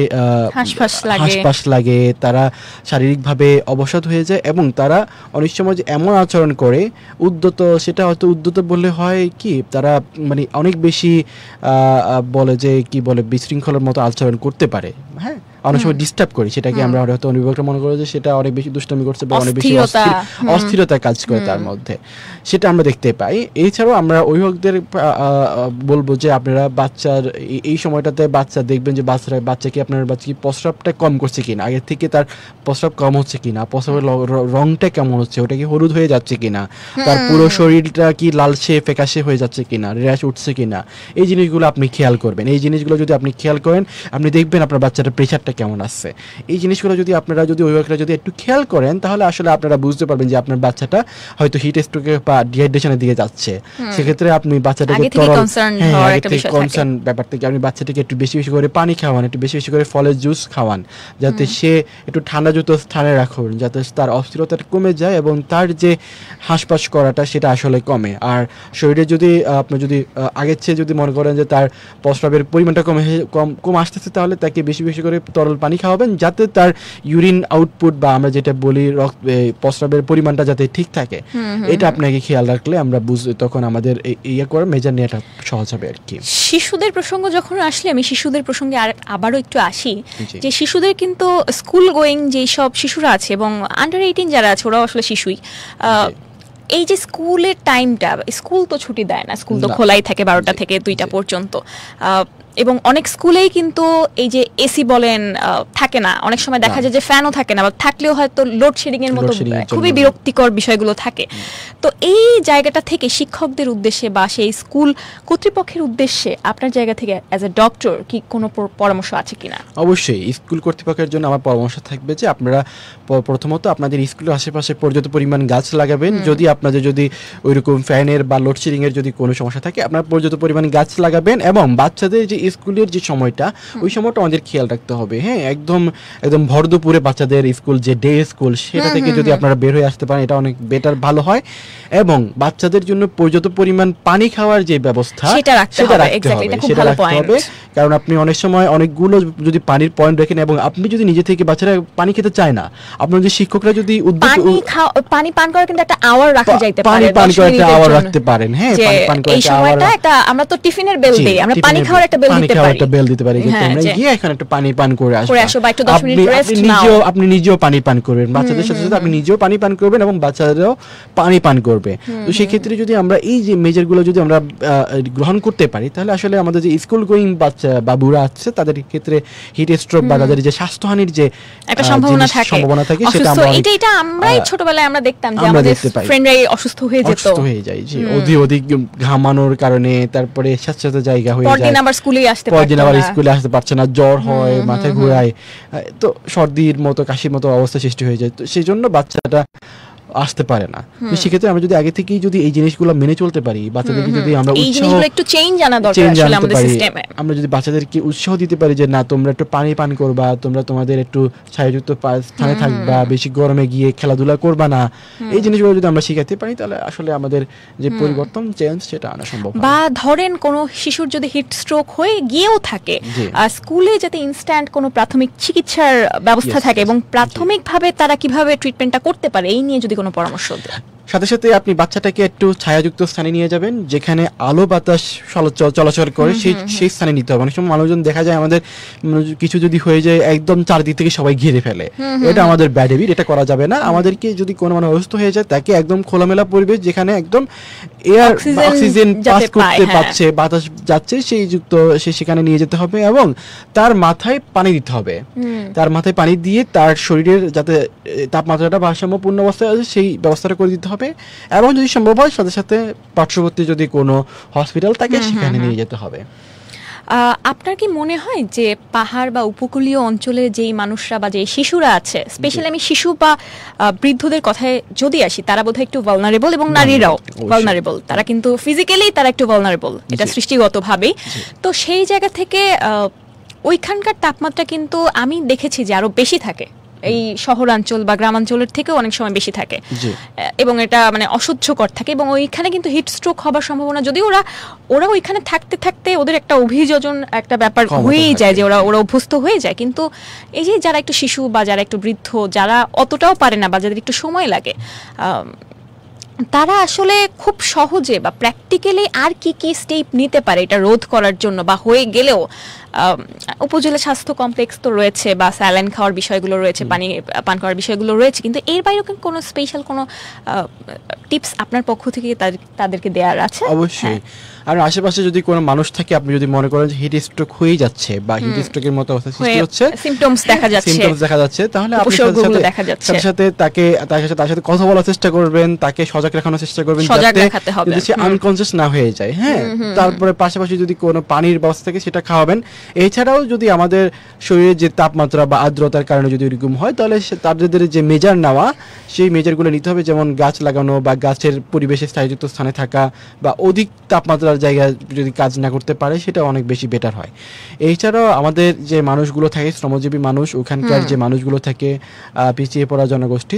হাঁসফাঁস লাগে, তারা শারীরিকভাবে অবসাদ হয়ে যায়, এবং তারা অনেক সময় যে এমন আচরণ করে উদ্যত, সেটা হয়তো উদ্যত বললে হয় কি, তারা মানে অনেক বেশি বলে যে কি বলে বিশৃঙ্খলার মতো আচরণ করতে পারে। হ্যাঁ, অনেক সময় ডিস্টার্ব করি, সেটাকে আমরা হয়তো অভিভাবকরা মনে করে যে সেটা অনেক বেশি দুষ্টামি করছে বা অনেক বেশি অস্থিরতা কাজ করে তার মধ্যে, সেটা আমরা দেখতে পাই। এছাড়াও আমরা অভিভাবকদের বলবো যে আপনারা বাচ্চার এই সময়টাতে বাচ্চা দেখবেন যে বাচ্চাকে আপনার বাচ্চা কি প্রস্রাবটা কম করছে কিনা, আগের থেকে তার প্রস্রাব কম হচ্ছে কিনা, প্রস্রাবের রংটা কেমন হচ্ছে, ওটা কি হলুদ হয়ে যাচ্ছে কিনা, তার পুরো শরীরটা কি লালচে ফ্যাকাশে হয়ে যাচ্ছে কিনা, র্যাশ উঠছে কিনা, এই জিনিসগুলো আপনি খেয়াল করবেন। এই জিনিসগুলো যদি আপনি খেয়াল করেন, আপনি দেখবেন আপনার বাচ্চাটার প্রেশারটা কেমন আসছে। এই জিনিসগুলো যদি অভিভাবকরা যদি একটু খেয়াল করেন, তাহলে আসলে আপনারা বুঝতে পারবেন যে আপনার বাচ্চাটা হয়তো হিট স্ট্রোকে বা ডিহাইড্রেশনের দিকে যাচ্ছে। সেক্ষেত্রে আপনি বাচ্চাটাকে কনসার্ন ব্যাপার থেকে আপনি বাচ্চাটাকে একটু বেশি বেশি করে পানি খাওয়ান, একটু বেশি বেশি করে ফলের জুস খাওয়ান, যাতে সে একটু ঠান্ডাযুক্ত স্থানে রাখুন, যাতে তার অস্থিরতাটা কমে যায় এবং তার যে হাঁসফাঁস করাটা সেটা আসলে কমে। আর শরীরে যদি আপনি যদি আগের চেয়ে যদি মনে করেন যে তার প্রস্রাবের পরিমাণটা কম আসতেছে, তাহলে তাকে বেশি বেশি করে তরল পানি খাওয়াবেন, যাতে তার ইউরিন আউটপুট বা আমরা যেটা বলি প্রস্রাবের পরিমাণটা যাতে ঠিক থাকে। এটা আপনাকে খেয়াল রাখলে আমরা তখন আমাদের করে মেজার নেওয়াটা সহজ হবে আর কি। শিশুদের প্রসঙ্গ যখন আসলে আমি শিশুদের প্রসঙ্গে আবারও একটু আসি, যে শিশুদের কিন্তু স্কুল গোয়িং যেই সব শিশুরা আছে এবং আন্ডার 18 যারা আছে, ওরাও আসলে শিশুই। এই যে স্কুলের টাইমটা, স্কুল তো ছুটি দেয় না, স্কুল তো খোলাই থাকে 12টা থেকে 2টা পর্যন্ত, এবং অনেক স্কুলেই কিন্তু এই যে এসি বলেন থাকে না, অনেক সময় দেখা যায় যে ফ্যানও থাকে না, বা থাকলেও হয়তো লোডশেডিং এর মতো খুবই বিরক্তিকর বিষয়গুলো থাকে। তো এই জায়গাটা থেকে শিক্ষকদের উদ্দেশ্যে বা সেই স্কুল কর্তৃপক্ষের উদ্দেশ্যে আপনার জায়গা থেকে অ্যাজ এ ডক্টর কি কোনো পরামর্শ আছে কিনা? অবশ্যই স্কুল কর্তৃপক্ষের জন্য আমার পরামর্শ থাকবে যে আপনারা প্রথমত আপনাদের স্কুলের আশেপাশে পর্যাপ্ত পরিমাণ গাছ লাগাবেন। যদি আপনাদের যদি ওইরকম ফ্যানের বা লোডশেডিং এর যদি কোনো সমস্যা থাকে, আপনারা পর্যাপ্ত পরিমাণ গাছ লাগাবেন, এবং বাচ্চাদের যে স্কুলের যে সময়টা, ওই সময়টা আমাদের খেয়াল রাখতে হবে। হ্যাঁ, একদম ভর দুপুরে বাচ্চাদের স্কুল যে ডে স্কুল, সেটা থেকে যদি আপনারা বের হয়ে আসতে পারেন, এটা অনেক বেটার, ভালো হয়। এবং বাচ্চাদের জন্য পর্যাপ্ত পরিমাণ পানি খাওয়ার যে ব্যবস্থা, সেটা রাখতে হবে। কারণ আপনি অনেক সময় অনেকগুলো যদি পানির পয়েন্ট রাখেন, এবং আপনি যদি নিজে থেকে বাচ্চারা পানি খেতে চায় না, আপনার যে শিক্ষকরা যদি পানি পান করার কিন্তু একটা আওয়ার রাখা যাইতে পারে, পানি করার একটা আওয়ার রাখতে পারেন। হ্যাঁ, পানি করার একটা আওয়ার, একটা আমরা তো টিফিনের বেল দেই, আমরা পানি খাওয়ার একটা বেল দিতে পারি, যে তোমরা গিয়ে এখানে একটু পানি পান করে আসো, বা একটু 10 মিনিট রেস্ট নাও। আপনি নিজেও পানি পান করবেন, বাচ্চাদের সাথে সাথে আপনি নিজেও পানি পান করবেন এবং বাচ্চাদেরও পানি পান করবে। তো সেই ক্ষেত্রে যদি আমরা এই যে মেজারগুলো যদি আমরা গ্রহণ করতে পারি, তাহলে আসলে আমাদের যে স্কুল গোয়িং বাচ্চা বাবুরা আছে, তাদের ক্ষেত্রে হিট স্ট্রোক বা তাদের যে স্বাস্থ্যহানির যে একটা সম্ভাবনা থাকে, সেটা আমরাই ছোটবেলায় আমরা দেখতাম যে আমাদের ফ্রেন্ডরাই অসুস্থ হয়ে যায়, যে অধিক ঘামানোর কারণে, তারপরে স্বাস্থ্য জায়গা হয়ে যায়, পরদিন আবার স্কুলে আসতে পারছে না, জ্বর হয়, মাথা ঘোরায়, তো সর্দির মতো কাশির মতো অবস্থা সৃষ্টি হয়ে যায়। তো সেই জন্য বাচ্চাটা আসতে পারে না। তো সেক্ষেত্রে আমরা যদি আগে থেকেই যদি এই জিনিসগুলো মেনে চলতে পারি, বাচ্চাদেরকে যদি আমরা একটু চেঞ্জ আনা দরকার আসলে আমাদের সিস্টেমে, আমরা যদি বাচ্চাদেরকে উৎসাহ দিতে পারি যে না, তোমরা একটু পানি পান করবা, তোমরা তোমাদের একটু ছায়াযুক্ত স্থানে থাকবা, বেশি গরমে গিয়ে খেলাধুলা করবা না, এই জিনিসগুলো যদি আমরা শিখাতে পারি, তাহলে আসলে আমাদের যে পরিবর্তন, চেঞ্জ, সেটা আনা সম্ভব। বা ধরেন কোনো শিশুর যদি হিট স্ট্রোক হয়ে গিয়েও থাকে, স্কুলে যাতে ইনস্ট্যান্ট কোনো প্রাথমিক চিকিৎসার ব্যবস্থা থাকে, এবং প্রাথমিকভাবে তারা কিভাবে ট্রিটমেন্টটা করতে পারে, এই নিয়ে যদি কোনো কোনো পরামর্শ দেন? সাথে সাথে আপনি বাচ্চাটাকে একটু ছায়াযুক্ত স্থানে নিয়ে যাবেন, যেখানে আলো বাতাস চলাচল করে সেই স্থানে নিতে হবে। অনেক সময় মানুষজন দেখা যায় আমাদের কিছু যদি হয়ে যায় একদম চারদিক থেকে সবাই ঘিরে ফেলে, এটা আমাদের ব্যাড হ্যাবিট, এটা করা যাবে না। আমাদেরকে যদি কোনো মানুষ অসুস্থ হয়ে যায় তাকে একদম খোলামেলা পরিবেশ, যেখানে একদম এয়ার অক্সিজেন পাস করতে পারছে, বাতাস যাচ্ছে সে সেখানে নিয়ে যেতে হবে এবং তার মাথায় পানি দিতে হবে। তার মাথায় পানি দিয়ে তার শরীরের যাতে তাপমাত্রাটা ভারসাম্যপূর্ণ অবস্থায় আছে সেই ব্যবস্থাটা করে দিতে হবে, এবং যদি সম্ভব হয় সাথে সাথে পার্শ্ববর্তী যদি কোনো হসপিটাল থাকে সেখানে নিয়ে যেতে হবে। আপনার কি মনে হয় যে পাহাড় বা উপকূলীয় অঞ্চলে যেই মানুষরা বা যেই শিশুরা আছে, স্পেশালি আমি শিশু বা বৃদ্ধদের কথায় যদি আসি, তারা বোধহয় একটু ভালনারেবল, এবং নারীরাও ভালনারেবল, তারা কিন্তু ফিজিক্যালি তারা একটু ভালনারেবল, এটা সৃষ্টিগতভাবেই। তো সেই জায়গা থেকে ওইখানকার তাপমাত্রা কিন্তু আমি দেখেছি যে আরো বেশি থাকে, এই শহরাঞ্চল বা গ্রামাঞ্চলের থেকেও অনেক সময় বেশি থাকে, এবং এটা মানে অসহ্যকর থাকে, এবং ওইখানে কিন্তু হিট স্ট্রোক হবার সম্ভাবনা, যদি ওরা ওইখানে থাকতে থাকতে ওদের একটা অভিযোজন একটা ব্যাপার হয়েই যায়, যে ওরা অভ্যস্ত হয়ে যায়। কিন্তু এই যে যারা একটু শিশু বা যারা একটু বৃদ্ধ, যারা অতটাও পারে না বা যাদের একটু সময় লাগে, তারা আসলে খুব সহজে বা প্র্যাকটিক্যালি আর কি কি স্টেপ নিতে পারে এটা রোধ করার জন্য, বা হয়ে গেলেও উপজেলা স্বাস্থ্য কমপ্লেক্স তো রয়েছে, বা স্যালাইন খাওয়ার বিষয়গুলো রয়েছে, পানি পান করার বিষয়গুলো রয়েছে, কিন্তু এর বাইরেও কোনো স্পেশাল কোনো টিপস আপনার পক্ষ থেকে তাদেরকে দেওয়ার আছে? অবশ্যই। আর আশেপাশে যদি কোনো মানুষ থাকে, আপনি যদি মনে করেন যে হিট স্ট্রোক হয়ে যাচ্ছে বা হিট স্ট্রোকের মতো অবস্থা সৃষ্টি হচ্ছে, সিম্পটমস দেখা যাচ্ছে, তাহলে আপনি সাথে সাথে তার সাথে কথা বলার চেষ্টা করবেন, তাকে সজাগ রাখানোর চেষ্টা করবেন, যাতে সে আনকনসিয়াস না হয়ে যায়। হ্যাঁ, তারপরে পাশাপাশি যদি কোনো পানির ব্যবস্থা থাকে সেটা খাওয়াবেন। এছাড়াও যদি আমাদের শরীরের যে তাপমাত্রা বা আর্দ্রতার কারণে যদি এরকম হয়, তাহলে তাদের যে মেজার নেওয়া, সেই মেজারগুলো নিতে হবে, যেমন গাছ লাগানো বা গাছের পরিবেশে স্থায়ীযুক্ত স্থানে থাকা, বা অধিক তাপমাত্রার জায়গায় যদি কাজ না করতে পারে সেটা অনেক বেশি বেটার হয়। এছাড়াও আমাদের যে মানুষগুলো থাকে, শ্রমজীবী মানুষ, ওখানকার যে মানুষগুলো থাকে পিছিয়ে পড়া জনগোষ্ঠী,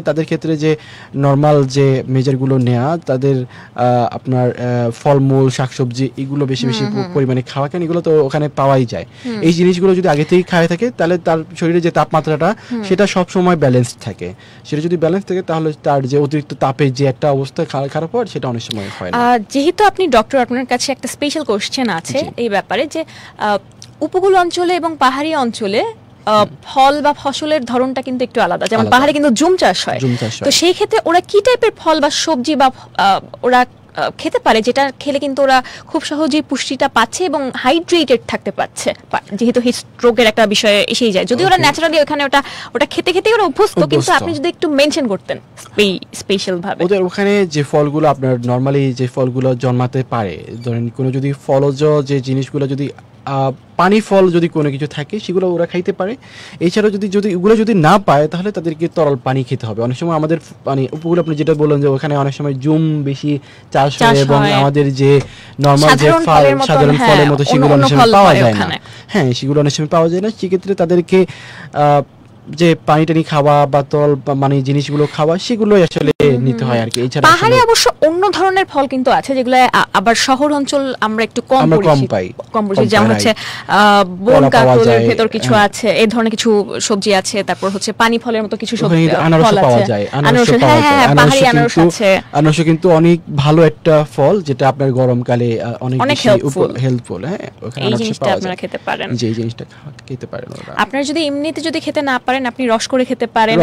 তাদের ক্ষেত্রে যে নর্মাল যে মেজারগুলো নেওয়া, তাদের আপনার ফলমূল, শাকসবজি এগুলো বেশি বেশি পরিমাণে খাওয়া, কেন এগুলো তো ওখানে পাওয়াই যায়। এই জিনিসগুলো যদি আগে থেকেই খাওয়া থাকে, তাহলে তার শরীরে যে তাপমাত্রাটা সেটা সব সময় ব্যালেন্স থাকে। সেটা যদি ব্যালেন্স থাকে, তাহলে তার যে অতিরিক্ত তাপে যে একটা অবস্থা খারাপ হয়, সেটা অনেক সময় হয় না। যেহেতু আপনি ডক্টর, আপনার কাছে একটা স্পেশাল কোশ্চেন আছে এই ব্যাপারে, যে উপকূল অঞ্চলে এবং পাহাড়ি অঞ্চলে ফল বা ফসলের ধরনটা কিন্তু একটু আলাদা। যেমন পাহাড়ে কিন্তু জুম চাষ হয়, তো সেই ক্ষেত্রে ওরা কি টাইপের ফল বা সবজি বা ওরা খেতে পারে, যেটা খেলে কিন্তু ওরা খুব সহজেই পুষ্টিটা পাচ্ছে এবং হাইড্রেটেড থাকতে পারছে, যেহেতু হিট স্ট্রোকের একটা বিষয় এসেই যায়। যদি ওরা ন্যাচারালি ওখানে ওটা খেতে খেতে ওরা অভ্যস্ত, কিন্তু আপনি যদি একটু মেনশন করতেন স্পেশাল ভাবে। ওদের ওখানে যে ফলগুলো আপনার নরমালি যে ফলগুলো জন্মাতে পারে, ধরেন কোনো যদি ফলজ যে জিনিসগুলো, যদি পানি ফল যদি কোনো কিছু থাকে, সেগুলো ওরা খাইতে পারে। এছাড়াও যদি এগুলো যদি না পায়, তাহলে তাদেরকে তরল পানি খেতে হবে। অনেক সময় আমাদের মানে উপকূলে আপনি যেটা বললেন যে ওখানে অনেক সময় জুম বেশি চাষ হয়, এবং আমাদের যে নর্মাল যে সাধারণ ফলের মতো সেগুলো অনেক সময় পাওয়া যায় না। হ্যাঁ, সেগুলো অনেক সময় পাওয়া যায় না। সেক্ষেত্রে তাদেরকে যে পানি টানি খাওয়া বা তরল মানে জিনিসগুলো খাওয়া, সেগুলোই আসলে নিতে হয় আর কি। এছাড়া পাহাড়ে অবশ্য অন্য ধরনের ফল কিন্তু আছে, যেগুলো আবার শহর অঞ্চল আমরা একটু কম পাই, যেমন হচ্ছে বন কাঁকরোলের ভেতর কিছু আছে, এই ধরনের কিছু সবজি আছে, তারপর হচ্ছে পানি ফলের মতো কিছু সবজি, আনারস পাওয়া যায়। আনারস কিন্তু অনেক ভালো একটা ফল, যেটা আপনার গরমকালে অনেক বেশি হেল্পফুল। হ্যাঁ, ওখানে এই জিনিসটা আপনারা খেতে পারেন, যে জিনিসটা খেতে পারেন। আপনারা যদি এমনিতে যদি খেতে না পারেন, আপনি রস করে খেতে পারেন,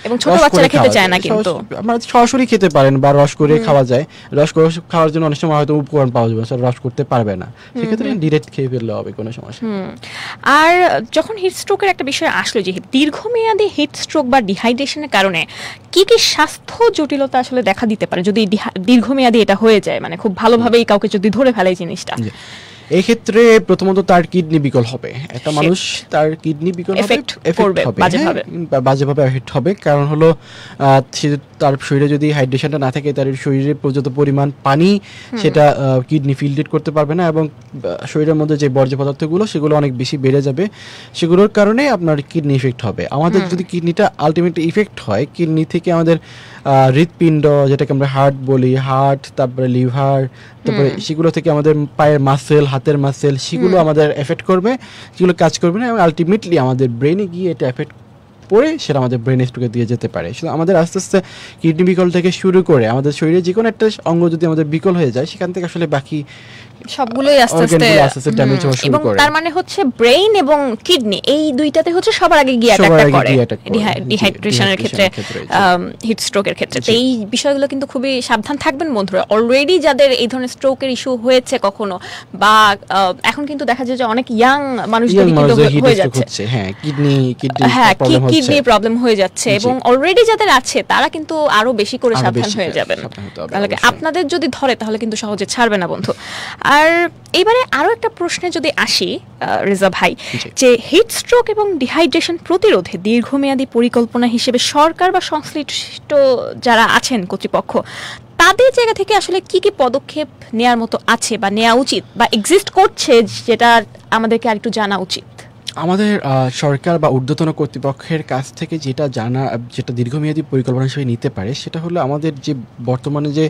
এবং ছোট বাচ্চারা খেতে চায় না, কিন্তু আমরা সরাসরি খেতে পারেন বা রস করে খাওয়া যায়। রস করে খাওয়ার জন্য অনেক সময় হয়তো উপকরণ পাওয়া যাবে, রস করতে পারবে না, সেক্ষেত্রে ডিরেক্ট খেয়ে ফেললে হবে, কোনো সমস্যা। আর যখন হিট স্ট্রোকের একটা বিষয় আসলো, যে দীর্ঘমেয়াদী হিট স্ট্রোক বা ডিহাইড্রেশনের কারণে কি কি স্বাস্থ্য জটিলতা আসলে দেখা দিতে পারে যদি দীর্ঘমেয়াদী এটা হয়ে যায়, মানে খুব ভালোভাবেই কাউকে যদি ধরে ফেলে এই জিনিসটা? এই ক্ষেত্রে প্রথমত তার কিডনি বিকল হবে। একটা মানুষ তার কিডনি বিকল হবে, এফেক্ট হবে, বাজেভাবে এফেক্ট হবে। কারণ হলো তার শরীরে যদি হাইড্রেশনটা না থাকে, তার শরীরে পর্যাপ্ত পরিমাণ পানি সেটা কিডনি ফিল্টার করতে পারবে না, এবং শরীরের মধ্যে যে বর্জ্য পদার্থগুলো সেগুলো অনেক বেশি বেড়ে যাবে। সেগুলোর কারণে আপনার কিডনি ইফেক্ট হবে। আমাদের যদি কিডনিটা আলটিমেটলি ইফেক্ট হয়, কিডনি থেকে আমাদের হৃৎপিণ্ড, যেটাকে আমরা হার্ট বলি, হার্ট, তারপরে লিভার, তারপরে সেগুলো থেকে আমাদের পায়ের মাসেল, হাতের মাসেল, সেগুলো আমাদের এফেক্ট করবে, সেগুলো কাজ করবে না, এবং আলটিমেটলি আমাদের ব্রেনে গিয়ে এটা এফেক্ট পড়ে সেটা আমাদের ব্রেন স্ট্রোকে দিয়ে যেতে পারে। শুধু আমাদের আস্তে আস্তে কিডনি বিকল থেকে শুরু করে আমাদের শরীরে যে কোনো একটা অঙ্গ যদি আমাদের বিকল হয়ে যায়, সেখান থেকে আসলে বাকি সবগুলোই আস্তে আস্তে ড্যামেজ হওয়া শুরু এবং করে। তার মানে হচ্ছে ব্রেইন এবং কিডনি এই দুইটাতে হচ্ছে সবার আগে গিয়ে অ্যাটাক করে ডিহাইড্রেশনের ক্ষেত্রে, হিট স্ট্রোকের ক্ষেত্রে। তো এই বিষয়গুলো কিন্তু খুবই সাবধান থাকবেন বন্ধুরা। অলরেডি যাদের এই ধরনের স্ট্রোকের ইস্যু হয়েছে কখনো, বা এখন কিন্তু দেখা যায় যে অনেক ইয়াং মানুষদের কিন্তু হয়ে যাচ্ছে, কিডনি প্রবলেম হয়ে যাচ্ছে, এবং অলরেডি যাদের আছে তারা কিন্তু আরো বেশি করে সাবধান হয়ে যাবেন। তাহলে আপনাদের যদি ধরে তাহলে কিন্তু সহজে ছাড়বে না বন্ধু। আর এইবারে আরো একটা প্রশ্নে যদি আসি রেজা ভাই, যে হিট স্ট্রোক এবং ডিহাইড্রেশন প্রতিরোধে দীর্ঘমেয়াদী পরিকল্পনা হিসেবে সরকার বা সংশ্লিষ্ট যারা আছেন কর্তৃপক্ষ, তাদের জায়গা থেকে আসলে কি কি পদক্ষেপ নেওয়ার মতো আছে বা নেওয়া উচিত বা এক্সিস্ট করছে, যেটা আমাদেরকে আরেকটু জানা উচিত? আমাদের সরকার বা ঊর্ধ্বতন কর্তৃপক্ষের কাছ থেকে যেটা দীর্ঘমেয়াদী পরিকল্পনা হিসেবে নিতে পারে, সেটা হলো আমাদের যে বর্তমানে যে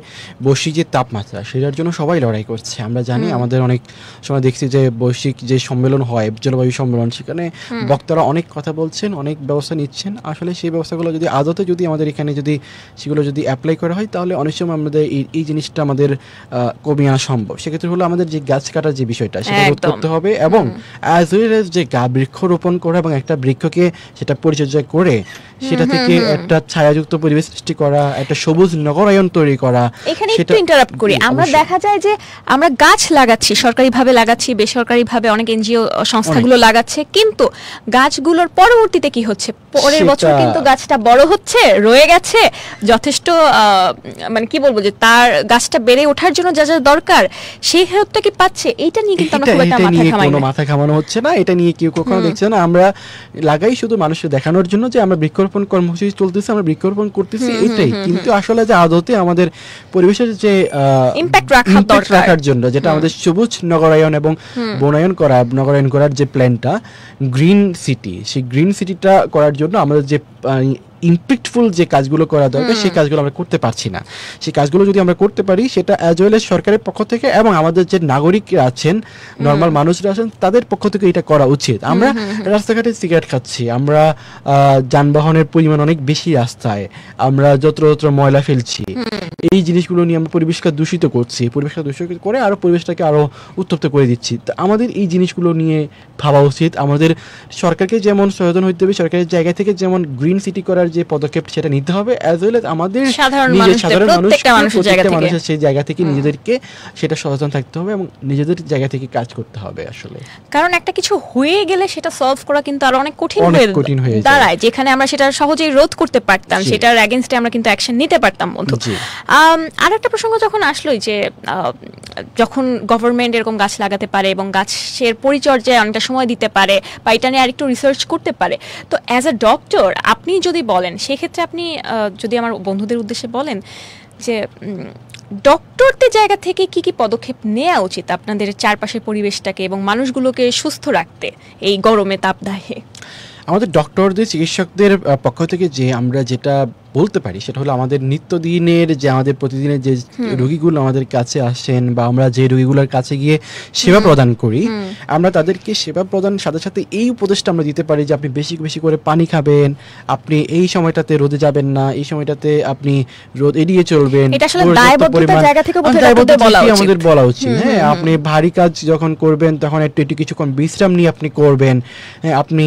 বৈশ্বিক যে তাপমাত্রা, সেটার জন্য সবাই লড়াই করছে। আমরা জানি আমাদের অনেক সময় দেখছি যে বৈশ্বিক যে সম্মেলন হয়, জলবায়ু সম্মেলন, সেখানে বক্তারা অনেক কথা বলছেন, অনেক ব্যবস্থা নিচ্ছেন। আসলে সেই ব্যবস্থাগুলো যদি আদতে যদি আমাদের এখানে যদি সেগুলো যদি অ্যাপ্লাই করা হয়, তাহলে অনেক সময় আমাদের এই জিনিসটা আমাদের কমিয়ে আনা সম্ভব। সেক্ষেত্রে হলো আমাদের যে গাছ কাটার যে বিষয়টা, সেটা রোধ করতে হবে, এবং অ্যাজ ওয়েল এজ যে বৃক্ষরোপণ করা এবং একটা বৃক্ষকে সেটা পরিচর্যা করে সেটা থেকে একটা ছায়াযুক্ত পরিবেশ সৃষ্টি করা, একটা সবুজ নগরায়ন তৈরি করা। এখানে একটু ইন্টারাপ্ট করি, আমরা দেখা যায় যে আমরা গাছ লাগাচ্ছি, সরকারিভাবে লাগাচ্ছি, বেসরকারিভাবে অনেক এনজিও সংস্থাগুলো লাগাচ্ছে, কিন্তু গাছগুলোর পরবর্তীতে কি হচ্ছে, পরের বছর কিন্তু গাছটা বড় হচ্ছে, রয়ে গেছে যথেষ্ট, মানে কি বলবো, যে তার গাছটা বেড়ে ওঠার জন্য যা যা দরকার সেই হেল্পটা কি পাচ্ছে? এইটা নিয়ে কিন্তু আমরা খুব একটা মাথা ঘামানো হচ্ছে না, এটা নিয়ে কেউ কখনো দেখছে না। আমরা লাগাই শুধু মানুষকে দেখানোর জন্য যে আমরা বৃক্ষরোপণ কর্মসূচি চলতেছে, আমরা বৃক্ষরোপণ করতেছি, এটাই। কিন্তু আসলে যে আদতে আমাদের পরিবেশের যে ইমপ্যাক্ট রাখার জন্য, যেটা আমাদের সবুজ নগরায়ন এবং নগরায়ন করার যে প্ল্যানটা, গ্রিন সিটি, সেই গ্রিন সিটিটা করার জন্য আমাদের যে ইমপ্যাক্টফুল যে কাজগুলো করা দরকার, সেই কাজগুলো আমরা করতে পারছি না। সেই কাজগুলো যদি আমরা করতে পারি, সেটা অ্যাজ ওয়েল এজ সরকারের পক্ষ থেকে এবং আমাদের যে নাগরিকরা আছেন, নর্মাল মানুষরা আছেন, তাদের পক্ষ থেকে এটা করা উচিত। আমরা রাস্তাঘাটে সিগারেট খাচ্ছি, আমরা যানবাহনের পরিমাণ অনেক বেশি রাস্তায়, আমরা যত্র ময়লা ফেলছি, এই জিনিসগুলো নিয়ে আমরা পরিবেশকে দূষিত করছি, পরিবেশকে দূষিত করে আরো পরিবেশটাকে আরো উত্তপ্ত করে দিচ্ছি। তো আমাদের এই জিনিসগুলো নিয়ে ভাবা উচিত। আমাদের সরকারকে যেমন সচেতন হইতে হবে, সরকারের জায়গা থেকে যেমন গ্রিন সিটি করার যে পদক্ষেপ সেটা নিতে হবে, অ্যাজ ওয়েল এজ আমাদের সাধারণ মানুষের সেই জায়গা থেকে নিজেদেরকে সেটা সচেতন থাকতে হবে এবং নিজেদের জায়গা থেকে কাজ করতে হবে। আসলে কারণ একটা কিছু হয়ে গেলে সেটা সলভ করা কিন্তু আরো অনেক কঠিন হয়ে দাঁড়ায়, যেখানে আমরা সেটা সহজেই রোধ করতে পারতাম, সেটার এগেইনস্টে আমরা কিন্তু অ্যাকশন নিতে পারতাম বন্ধু। আর একটা প্রসঙ্গ যখন আসলোই যে যখন গভর্নমেন্ট এরকম গাছ লাগাতে পারে এবং গাছের পরিচর্যায় অনেকটা সময় দিতে পারে বা এটা নিয়ে আরেকটু রিসার্চ করতে পারে, তো অ্যাজ আ ডক্টর আপনি যদি বলেন, সেক্ষেত্রে আপনি যদি আমার বন্ধুদের উদ্দেশ্যে বলেন যে ডক্টরদের জায়গা থেকে কি কি পদক্ষেপ নেওয়া উচিত আপনাদের চারপাশের পরিবেশটাকে এবং মানুষগুলোকে সুস্থ রাখতে এই গরমে তাপদাহে? আমাদের ডক্টরদের, চিকিৎসকদের পক্ষ থেকে যে আমরা যেটা বলতে পারি, সেটা হলো আমাদের নিত্যদিনের যে আমাদের প্রতিদিনের যে রোগীগুলো আমাদের কাছে আসেন বা আমরা যে রোগীগুলোর কাছে গিয়ে সেবা প্রদান করি, আমরা তাদেরকে সেবা প্রদানের সাথে সাথে এই উপদেশটা আমরা দিতে পারি যে আপনি বেশি বেশি করে পানি খাবেন, আপনি এই সময়টাতে রোদে যাবেন না, এই সময়টাতে আপনি রোদ এড়িয়ে চলবেন। আমাদের বলা উচিত। হ্যাঁ, আপনি ভারী কাজ যখন করবেন তখন একটু কিছুক্ষণ বিশ্রাম নিয়ে আপনি করবেন। হ্যাঁ, আপনি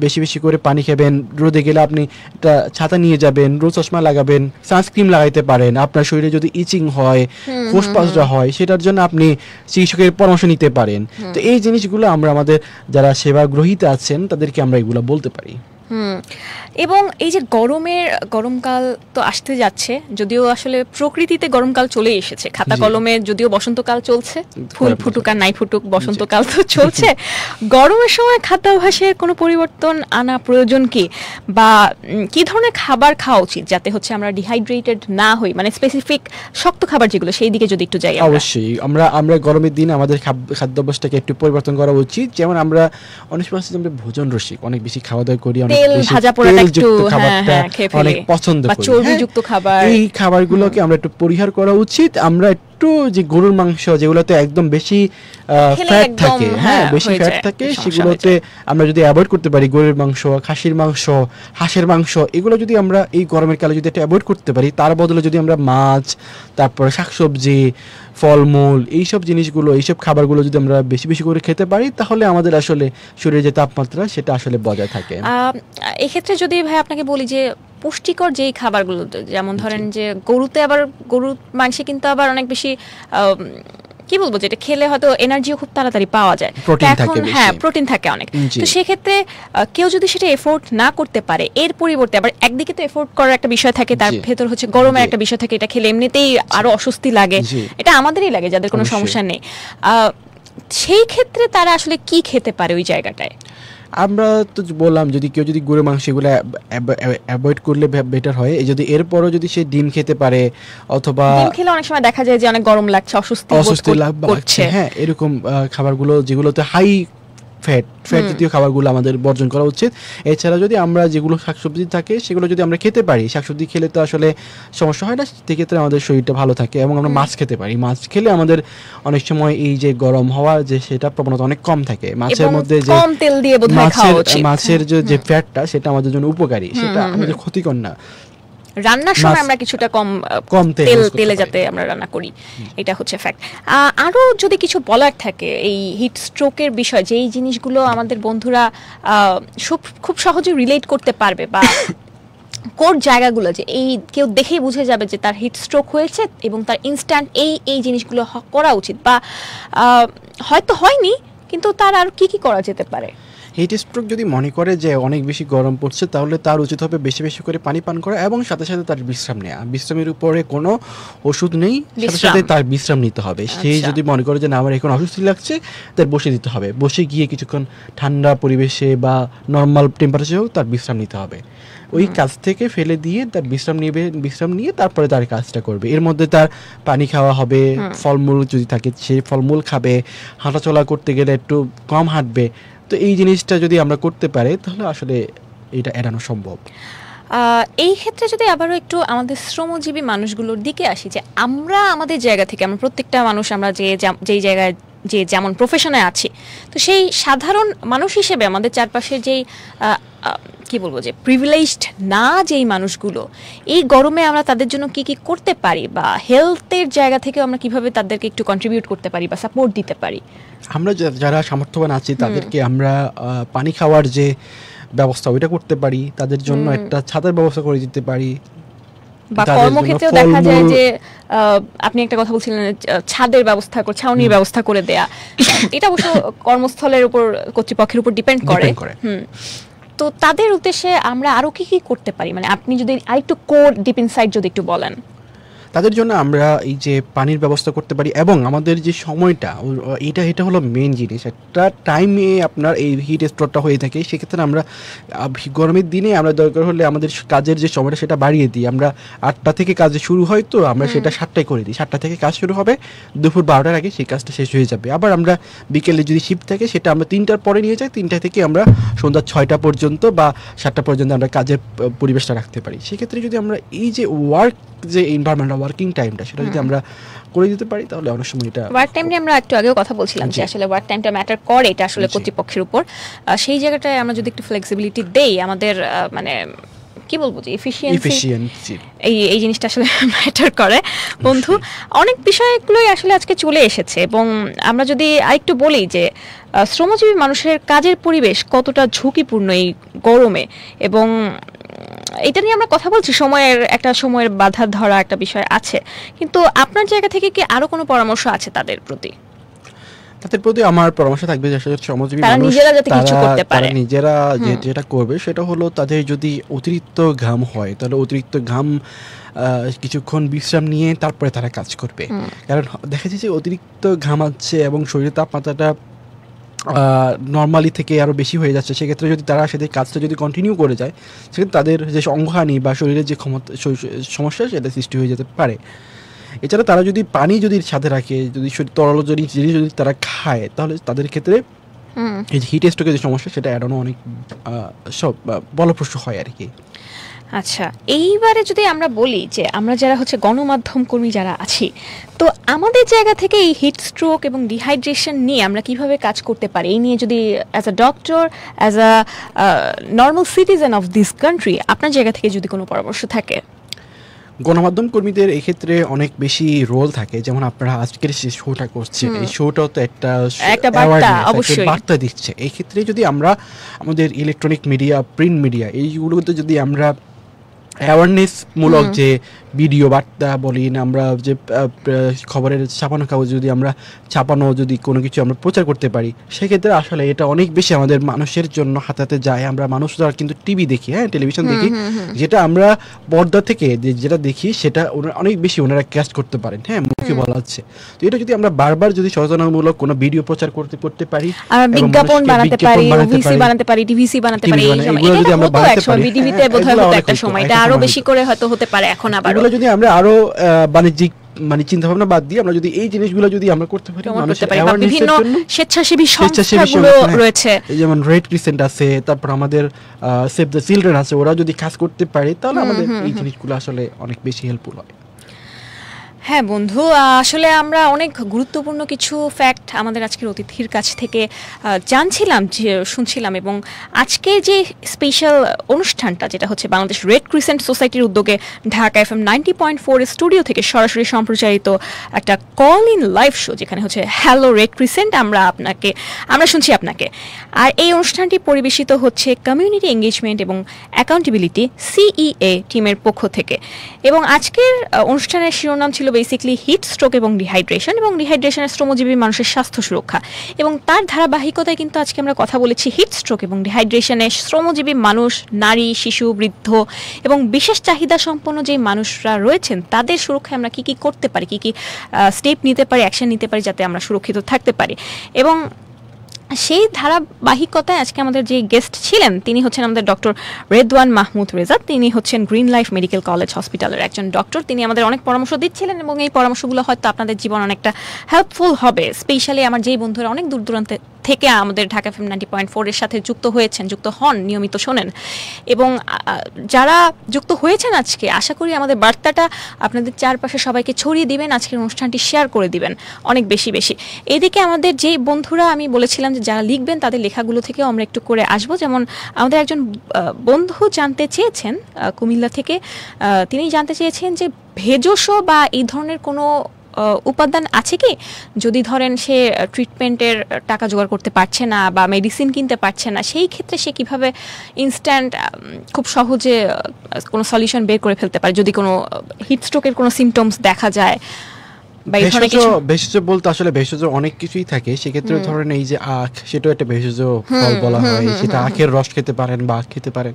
বেশি বেশি করে পানি খাবেন, রোদে গেলে আপনি একটা ছাতা নিয়ে যাবেন, চশমা লাগাবেন, সানস্ক্রিন লাগাইতে পারেন। আপনার শরীরে যদি ইচিং হয়, ফুসফাসরা হয়, সেটার জন্য আপনি চিকিৎসকের পরামর্শ নিতে পারেন। তো এই জিনিসগুলো আমরা আমাদের যারা সেবা গ্রহীতা আছেন তাদেরকে আমরা এগুলো বলতে পারি। এবং এই যে গরমকাল তো আসতে যাচ্ছে, যদিও আসলে প্রকৃতিতে গরমকাল চলে এসেছে, খাতা কলমে যদিও বসন্তকাল চলছে, ফুল ফুটুক আর নাই ফুটুক বসন্তকাল তো চলছে। গরমের সময় খাদ্যাভ্যাসের কোনো পরিবর্তন আনা প্রয়োজন কি, বা কি ধরনের খাবার খাওয়া উচিত যাতে হচ্ছে আমরা ডিহাইড্রেটেড না হই, মানে স্পেসিফিক শক্ত খাবার যেগুলো, সেই দিকে যদি একটু যাই। অবশ্যই আমরা গরমের দিনে আমাদের খাদ্যাভ্যাসটাকে একটু পরিবর্তন করা উচিত। যেমন আমরা অনেক সময় আমরা ভোজন রসিক, অনেক বেশি খাওয়া দাওয়া করি, তেল বেশি ভাজা পোড়াটা একটু তেলযুক্ত হ্যাঁ খাবারটা হ্যাঁ খেয়ে ফেলে অনেক পছন্দ বা করি। হ্যাঁ, চর্বিযুক্ত খাবার। এই খাবারগুলোকে আমরা একটু পরিহার করা উচিত। আমরা একটু যে গরুর মাংস যেগুলোতে একদম বেশি খেলে ফ্যাট একদম, থাকে, হ্যাঁ হ্যাঁ, বেশি হয়ে ফ্যাট যায়, থাকে, সমস্যা হয়ে সেগুলোতে আমরা যদি অ্যাভয়েড করতে পারি, গরুর মাংস, খাসির মাংস, হাঁসের মাংস, এগুলো যদি আমরা এই গরমের কালে যদি একটা অ্যাভয়েড করতে পারি, তার বদলে যদি আমরা মাছ, তারপরে শাকসবজি, ফলমূল, এইসব জিনিসগুলো, এইসব খাবারগুলো যদি আমরা বেশি বেশি করে খেতে পারি, তাহলে আমাদের আসলে শরীরের যে তাপমাত্রা সেটা আসলে বজায় থাকে। এক্ষেত্রে যদি ভাই আপনাকে বলি যে পুষ্টিকর যেই খাবারগুলো, যেমন ধরেন যে গরুতে আবার গরুর মাংসে কিন্তু আবার অনেক বেশি কি বলবো, যেটা খেলে হয়তো এনার্জিও খুব তাড়াতাড়ি পাওয়া যায়, প্রোটিন এখন থাকে বেশি। হ্যাঁ প্রোটিন থাকে অনেক। জি। তো সেক্ষেত্রে কেউ যদি সেটা এফোর্ট না করতে পারে, এর পরিবর্তে আবার একদিকে তো এফোর্ট করার একটা বিষয় থাকে, তার জি। ভেতর হচ্ছে গরমের জি। একটা বিষয় থাকে, এটা খেলে এমনিতেই আরো অস্বস্তি লাগে, জি। এটা আমাদেরই লাগে যাদের কোনো অবশ্যই। সমস্যা নেই। সেই ক্ষেত্রে তারা আসলে কি খেতে পারে ওই জায়গাটায়? আমরা তো বললাম, যদি কেউ যদি গরুর মাংস এগুলো অ্যাভয়েড করলে বেটার হয়। এই যদি এরপরও যদি সে ডিম খেতে পারে, অথবা ডিম খেলে অনেক সময় দেখা যায় যে অনেক গরম লাগছে, অস্বস্তি লাগছে, হ্যাঁ এরকম খাবারগুলো যেগুলোতে হাই ফ্যাট জাতীয় খাবারগুলো আমাদের বর্জন করা উচিত। এছাড়া যদি আমরা যেগুলো শাকসবজি থাকে সেগুলো যদি আমরা খেতে পারি, শাকসবজি খেলে তো আসলে সমস্যা হয় না, সেক্ষেত্রে আমাদের শরীরটা ভালো থাকে। এবং আমরা মাছ খেতে পারি, মাছ খেলে আমাদের অনেক সময় এই যে গরম হওয়া যে সেটা প্রবণতা অনেক কম থাকে। মাছের মধ্যে যে কম তেল দিয়ে বোধহয় খাওয়া উচিত। মাছের যে ফ্যাটটা সেটা আমাদের জন্য উপকারী, সেটা আমাদের ক্ষতিকর না। রান্নার সময় আমরা কিছুটা কম তেলে যাতে আমরা রান্না করি, এটা হচ্ছে ফ্যাক্ট। আরো যদি কিছু বলার থাকে এই হিট স্ট্রোকের বিষয়, যে এই জিনিসগুলো আমাদের বন্ধুরা খুব সহজে রিলেট করতে পারবে, বা কোন জায়গাগুলো যে এই কেউ দেখেই বুঝে যাবে যে তার হিট স্ট্রোক হয়েছে এবং তার ইনস্ট্যান্ট এই জিনিসগুলো করা উচিত, বা হয়তো হয়নি কিন্তু তার আর কি করা যেতে পারে? হিট স্ট্রোক যদি মনে করে যে অনেক বেশি গরম পড়ছে, তাহলে তার উচিত হবে বেশি বেশি করে পানি পান করা এবং সাথে সাথে তার বিশ্রাম নেওয়া। বিশ্রামের উপরে কোনো ওষুধ নেই, সাথে সাথে তার বিশ্রাম নিতে হবে। সেই যদি মনে করে যে না আমার এখন অস্বস্তি লাগছে, তার বসে দিতে হবে, বসে গিয়ে কিছুক্ষণ ঠান্ডা পরিবেশে বা নর্মাল টেম্পারেচারেও তার বিশ্রাম নিতে হবে। ওই কাজ থেকে ফেলে দিয়ে তার বিশ্রাম নিয়ে তারপরে তার কাজটা করবে। এর মধ্যে তার পানি খাওয়া হবে, ফলমূল যদি থাকে সেই ফলমূল খাবে, হাঁটাচলা করতে গেলে একটু কম হাঁটবে। তো এই জিনিসটা যদি আমরা করতে পারি তাহলে আসলে এটা এড়ানো সম্ভব। এই ক্ষেত্রে যদি আবারও একটু আমাদের শ্রমজীবী মানুষগুলোর দিকে আসি, যে আমরা আমাদের জায়গা থেকে, আমরা প্রত্যেকটা মানুষ, আমরা যেই জায়গায় যে যেমন প্রফেশনে আছি, তো সেই সাধারণ মানুষ হিসেবে আমাদের চারপাশে যেই কি বলবো, যে প্রিভিলেজড না যেই মানুষগুলো, এই গরমে আমরা তাদের জন্য কি করতে পারি, বা হেলথের জায়গা থেকে আমরা কিভাবে তাদেরকে একটু কন্ট্রিবিউট করতে পারি বা সাপোর্ট দিতে পারি? আমরা যারা সামর্থ্যবান আছি তাদেরকে আমরা পানি খাওয়ার যে ব্যবস্থা ওইটা করতে পারি, তাদের জন্য একটা ছাতার ব্যবস্থা করে দিতে পারি, বা কর্মক্ষেত্রেও দেখা যায় যে আপনি একটা কথা বলছিলেন ছাদের ব্যবস্থা করে, ছাউনির ব্যবস্থা করে দেয়া, এটা অবশ্য কর্মস্থলের উপর, কর্তৃপক্ষের উপর ডিপেন্ড করে। তো তাদের উদ্দেশ্যে আমরা আরো কি করতে পারি, মানে আপনি যদি আরেকটু কোর ডিপ ইনসাইড যদি একটু বলেন। তাদের জন্য আমরা এই যে পানির ব্যবস্থা করতে পারি, এবং আমাদের যে সময়টা, এটা হলো মেন জিনিস। একটা টাইমে আপনার এই হিট স্ট্রোকটা হয়ে থাকে, সেক্ষেত্রে আমরা গরমের দিনে আমরা দরকার হলে আমাদের কাজের যে সময়টা সেটা বাড়িয়ে দিই। আমরা 8টা থেকে কাজে শুরু হয়, তো আমরা সেটা 7টায় করে দিই। 7টা থেকে কাজ শুরু হবে, দুপুর 12টার আগে সেই কাজটা শেষ হয়ে যাবে। আবার আমরা বিকেলে যদি শিফট থাকে সেটা আমরা 3টার পরে নিয়ে যাই, 3টা থেকে আমরা সন্ধ্যা 6টা পর্যন্ত বা 7টা পর্যন্ত আমরা কাজের পরিবেশটা রাখতে পারি। সেক্ষেত্রে যদি আমরা এই যে যে এনভায়রনমেন্ট, ওয়ার্কিং টাইমটা, সেটা যদি আমরা করে দিতে পারি, তাহলে অনেক সময় এটা ওয়ার্ক টাইম নিয়ে আমরা একটু আগেও কথা বলছিলাম যে আসলে ওয়ার্ক টাইমটা ম্যাটার করে, এটা আসলে কর্তৃপক্ষের উপর। সেই জায়গাটায় আমরা যদি একটু ফ্লেক্সিবিলিটি দেই, আমাদের মানে কি বলবো, যে এফিশিয়েন্সি, এই জিনিসটা আসলে ম্যাটার করে বন্ধু। অনেক বিষয়গুলোই আসলে আজকে চলে এসেছে, এবং আমরা যদি আরেকটু বলি যে শ্রমজীবী মানুষের কাজের পরিবেশ কতটা ঝুঁকিপূর্ণ এই গরমে, এবং এটা নিয়ে আমরা কথা বলছি, সময়ের বাধা ধরা একটা বিষয় আছে, কিন্তু আপনার জায়গা থেকে কি আরো কোনো পরামর্শ আছে তাদের প্রতি? তাদের প্রতি আমার পরামর্শ থাকবে যে শ্রমজীবী মানুষ নিজেরা যেটা করবে সেটা হলো, তাদের যদি অতিরিক্ত ঘাম হয় তাহলে অতিরিক্ত ঘাম কিছুক্ষণ বিশ্রাম নিয়ে তারপরে তারা কাজ করবে। কারণ দেখা যাচ্ছে যে অতিরিক্ত ঘামাচ্ছে এবং শরীরের তাপমাত্রাটা নর্মালি থেকে আরও বেশি হয়ে যাচ্ছে। সেক্ষেত্রে যদি তারা সেদের কাজটা যদি কন্টিনিউ করে যায়, সেক্ষেত্রে তাদের যে অঙ্গহানি বা শরীরের যে সমস্যা সেটা সৃষ্টি হয়ে যেতে পারে। এছাড়া তারা যদি পানি যদি সাথে রাখে, যদি তরল জিনিস যদি তারা খায়, তাহলে তাদের ক্ষেত্রে এই যে হিট স্ট্রোকের যে সমস্যা সেটা এড়ানো অনেক সব ফলপ্রসূ হয় আর কি। আচ্ছা, এইবারে যদি আমরা বলি যে আমরা যারা হচ্ছে গণমাধ্যম কর্মী যারা আছি, তো আমাদের জায়গা থেকে এই হিট স্ট্রোক এবং ডিহাইড্রেশন নিয়ে আমরা কিভাবে কাজ করতে পারি, এই নিয়ে যদি as a doctor, as a normal citizen of this country আপনার জায়গা থেকে যদি কোনো পরামর্শ থাকে। গণমাধ্যম কর্মীদের এক্ষেত্রে অনেক বেশি রোল থাকে, যেমন আপনারা আজকের যে শোটা করছেন, এই শোটাও তো একটা বার্তা দিচ্ছে। এই ক্ষেত্রে যদি আমরা আমাদের ইলেকট্রনিক মিডিয়া, প্রিন্ট মিডিয়া, এইগুলোতে যদি আমরা অ্যাওয়ারনেস মূলক যে ভিডিও বার্তা বলেন, আমরা যে খবরের ছাপানো কাগজ যদি আমরা ছাপানো যদি কোনো কিছু আমরা প্রচার করতে পারি, সেক্ষেত্রে আসলে এটা অনেক বেশি আমাদের মানুষের জন্য হাতাতে যায়। আমরা মানুষরা কিন্তু টিভি দেখি, টেলিভিশন দেখি, যেটা আমরা পর্দা থেকে যেটা দেখি সেটা অনেক বেশি ওনারা ক্যাচ করতে পারেন, মুখে বলা হচ্ছে। তো এটা যদি আমরা বারবার যদি সচেতনতামূলক কোনো ভিডিও প্রচার করতে পারি, বিজ্ঞাপন বানাতে পারি, ওভিসি বানাতে পারি, টিভিসি বানাতে পারি, এগুলো যদি আমরা বানাতে পারি, বিটিভিতে বোধহয় হতো একটা সময়, এটা আরো বেশি করে হয়তো হতে পারে এখন। আবার যদি আমরা আরো বাণিজ্যিক চিন্তা ভাবনা বাদ দিয়ে আমরা যদি এই জিনিসগুলো যদি আমরা করতে পারি, মানুষের বিভিন্ন স্বেচ্ছাসেবী সংস্থাগুলো রয়েছে, যেমন রেড ক্রিসেন্ট আছে, তারপর আমাদের সেভ দ্য চিলড্রেন আছে, ওরা যদি কাজ করতে পারে তাহলে আমাদের এই জিনিসগুলো আসলে অনেক বেশি হেল্পফুল হয়। হ্যাঁ বন্ধু, আসলে আমরা অনেক গুরুত্বপূর্ণ কিছু ফ্যাক্ট আমাদের আজকের অতিথির কাছ থেকে জানছিলাম, শুনছিলাম, এবং আজকে যে স্পেশাল অনুষ্ঠানটা যেটা হচ্ছে বাংলাদেশ রেড ক্রিসেন্ট সোসাইটির উদ্যোগে ঢাকা FM 90.4 স্টুডিও থেকে সরাসরি সম্প্রচারিত একটা কল ইন লাইভ শো, যেখানে হচ্ছে হ্যালো রেড ক্রিসেন্ট, আমরা শুনছি আপনাকে। আর এই অনুষ্ঠানটি পরিবেশিত হচ্ছে কমিউনিটি এঙ্গেজমেন্ট এবং অ্যাকাউন্টেবিলিটি CEA টিমের পক্ষ থেকে। এবং আজকের অনুষ্ঠানের শিরোনাম ছিল বেসিক্যালি হিট স্ট্রোক এবং ডিহাইড্রেশন, এবং ডিহাইড্রেশনের শ্রমজীবী মানুষের স্বাস্থ্য সুরক্ষা। এবং তার ধারাবাহিকতায় কিন্তু আজকে আমরা কথা বলেছি হিট স্ট্রোক এবং ডিহাইড্রেশনে শ্রমজীবী মানুষ, নারী, শিশু, বৃদ্ধ এবং বিশেষ চাহিদা সম্পন্ন যে মানুষরা রয়েছেন তাদের সুরক্ষায় আমরা কি করতে পারি, কি স্টেপ নিতে পারি, অ্যাকশন নিতে পারি যাতে আমরা সুরক্ষিত থাকতে পারি। এবং সেই ধারাবাহিকতায় আজকে আমাদের যে গেস্ট ছিলেন তিনি হচ্ছেন আমাদের ডক্টর রেদওয়ান মাহমুদ রেজা। তিনি হচ্ছেন গ্রিন লাইফ মেডিকেল কলেজ হসপিটালের একজন ডক্টর। তিনি আমাদের অনেক পরামর্শ দিচ্ছিলেন এবং এই পরামর্শগুলো হয়তো আপনাদের জীবন অনেকটা হেল্পফুল হবে। স্পেশালি আমার যেই বন্ধুরা অনেক দূর দূরান্ত থেকে আমাদের ঢাকা FM 90.4 এর সাথে যুক্ত হন, নিয়মিত শোনেন, এবং যারা যুক্ত হয়েছেন আজকে, আশা করি আমাদের বার্তাটা আপনাদের চারপাশে সবাইকে ছড়িয়ে দিবেন, আজকের অনুষ্ঠানটি শেয়ার করে দিবেন অনেক বেশি। এদিকে আমাদের যেই বন্ধুরা আমি বলেছিলাম যে যারা লিখবেন তাদের লেখাগুলো থেকেও আমরা একটু করে আসবো। যেমন আমাদের একজন বন্ধু জানতে চেয়েছেন কুমিল্লা থেকে, তিনি জানতে চেয়েছেন যে ভেষজ বা এই ধরনের কোনো উপাদান আছে কি, যদি ধরেন সে ট্রিটমেন্টের টাকা জোগাড় করতে পারছে না বা মেডিসিন কিনতে পারছে না, সেই ক্ষেত্রে সে কিভাবে ইনস্ট্যান্ট খুব সহজে কোনো সলিউশন বের করে ফেলতে পারে যদি কোনো হিট স্ট্রোকের কোনো সিমটমস দেখা যায়। ভেষজ বলতে আসলে ভেষজ অনেক কিছুই থাকে। সেক্ষেত্রে ধরেন এই যে আখ, সেটাও একটা ভেষজ ফল বলা হয়, সেটা আখের রস খেতে পারেন বা আখ খেতে পারেন।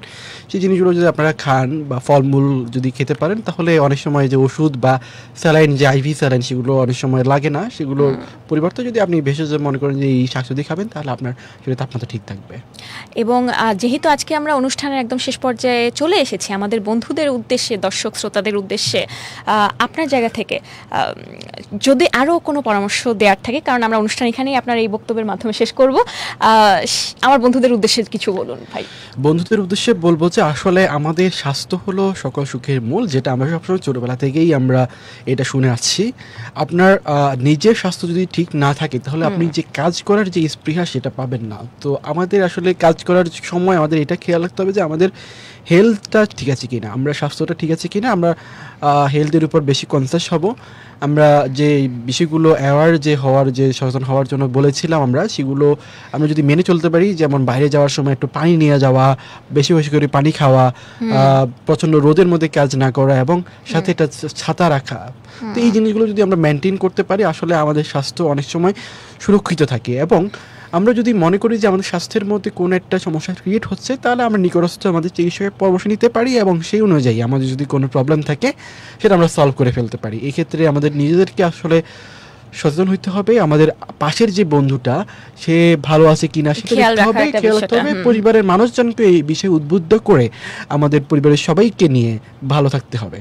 সেই জিনিসগুলো যদি আপনারা খান বা ফলমূল যদি খেতে পারেন তাহলে অনেক সময় যে ওষুধ বা স্যালাইন, যে IV স্যালাইন, সেগুলো অনেক সময় লাগে না। সেগুলোর পরিবর্তে যদি আপনি ভেষজ মনে করেন যে এই শাকসবজি খাবেন তাহলে আপনার শরীরে তাপমাত্রা ঠিক থাকবে। এবং যেহেতু আজকে আমরা অনুষ্ঠানের একদম শেষ পর্যায়ে চলে এসেছি, আমাদের বন্ধুদের উদ্দেশ্যে, দর্শক শ্রোতাদের উদ্দেশ্যে আপনার জায়গা থেকে যদি আরও কোনো পরামর্শ দেওয়ার থাকে, কারণ আমরা অনুষ্ঠান এখানেই আপনার এই বক্তব্যের মাধ্যমে শেষ করব, আমার বন্ধুদের উদ্দেশ্যে কিছু বলুন ভাই। বন্ধুদের উদ্দেশ্যে বলবো যে আসলে আমাদের স্বাস্থ্য হলো সকল সুখের মূল, যেটা আমরা সবসময় ছোটোবেলা থেকেই আমরা এটা শুনে আসছি। আপনার নিজের স্বাস্থ্য যদি ঠিক না থাকে তাহলে আপনি যে কাজ করার যে স্পৃহা সেটা পাবেন না। তো আমাদের আসলে কাজ করার সময় আমাদের এটা খেয়াল রাখতে হবে যে আমাদের হেলথটা ঠিক আছে কিনা, আমরা স্বাস্থ্যটা ঠিক আছে কিনা, আমরা হেলথের উপর বেশি কনসাস হব। আমরা যে বিষয়গুলো সচেতন হওয়ার জন্য বলেছিলাম সেগুলো আমরা যদি মেনে চলতে পারি, যেমন বাইরে যাওয়ার সময় একটু পানি নিয়ে যাওয়া, বেশি বেশি করে পানি খাওয়া, প্রচণ্ড রোদের মধ্যে কাজ না করা এবং সাথে একটা ছাতা রাখা, তো এই জিনিসগুলো যদি আমরা মেনটেন করতে পারি আসলে আমাদের স্বাস্থ্য অনেক সময় সুরক্ষিত থাকে। এবং আমরা যদি মনে করি যে আমাদের স্বাস্থ্যের মধ্যে কোনো একটা সমস্যা ক্রিয়েট হচ্ছে তাহলে আমরা নিকটস্থ আমাদের চিকিৎসকের পরামর্শ নিতে পারি এবং সেই অনুযায়ী আমাদের যদি কোনো প্রবলেম থাকে সেটা আমরা সলভ করে ফেলতে পারি। এই ক্ষেত্রে আমাদের নিজেদেরকে আসলে সচেতন হইতে হবে, আমাদের পাশের যে বন্ধুটা সে ভালো আছে কিনা সেটা দেখতে হবে, খেয়াল রাখতে হবে। পরিবারের মানুষজনকে এই বিষয়ে উদ্বুদ্ধ করে আমাদের পরিবারের সবাইকে নিয়ে ভালো থাকতে হবে।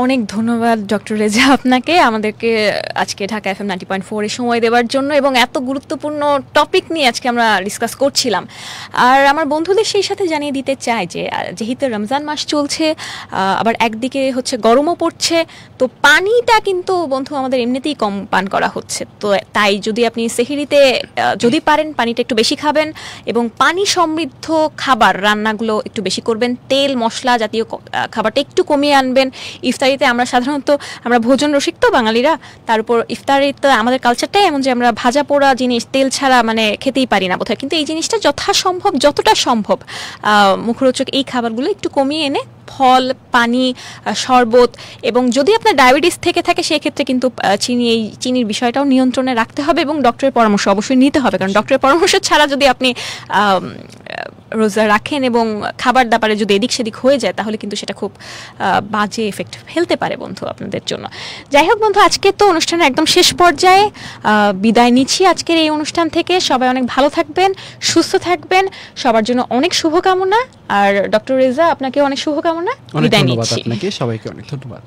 অনেক ধন্যবাদ ডক্টর রেজা আপনাকে আমাদেরকে আজকে ঢাকা এফএম 90.4 এ সময় দেওয়ার জন্য এবং এত গুরুত্বপূর্ণ টপিক নিয়ে আজকে আমরা ডিসকাস করছিলাম। আর আমার বন্ধুদের সেই সাথে জানিয়ে দিতে চাই যে যেহেতু রমজান মাস চলছে, আবার একদিকে হচ্ছে গরমও পড়ছে, তো পানিটা কিন্তু বন্ধু আমাদের এমনিতেই কম পান করা হচ্ছে। তো তাই যদি আপনি সেহরিতে যদি পারেন পানিটা একটু বেশি খাবেন এবং পানি সমৃদ্ধ খাবার রান্নাগুলো একটু বেশি করবেন, তেল মশলা জাতীয় খাবারটা একটু কমিয়ে আনবেন। ইফতারিতে আমরা সাধারণত আমরা ভোজন রসিক তো বাঙালিরা, তার উপর ইফতারিতে আমাদের কালচারটাই এমন যে আমরা ভাজা পোড়া জিনিস তেল ছাড়া মানে খেতেই পারি না বোধহয়, কিন্তু এই জিনিসটা যথাসম্ভব যতটা সম্ভব মুখরোচক এই খাবারগুলো একটু কমিয়ে এনে ফল, পানি, শরবত, এবং যদি আপনার ডায়াবেটিস থেকে থাকে সেক্ষেত্রে কিন্তু চিনির বিষয়টাও নিয়ন্ত্রণে রাখতে হবে এবং ডক্টরের পরামর্শ অবশ্যই নিতে হবে, কারণ ডক্টরের পরামর্শ ছাড়া যদি আপনি রোজা রাখেন এবং খাবার দাবারে যদি এদিক সেদিক হয়ে যায় তাহলে কিন্তু সেটা খুব বাজে এফেক্ট ফেলতে পারে বন্ধু আপনাদের জন্য। যাই হোক বন্ধু, আজকে তো অনুষ্ঠানের একদম শেষ পর্যায়ে বিদায় নিচ্ছি আজকের এই অনুষ্ঠান থেকে। সবাই অনেক ভালো থাকবেন, সুস্থ থাকবেন, সবার জন্য অনেক শুভকামনা। আর ডক্টর রেজা আপনাকেও অনেক শুভকামনা, বিদায় নিচ্ছি। আপনাকে সবাইকে অনেক ধন্যবাদ।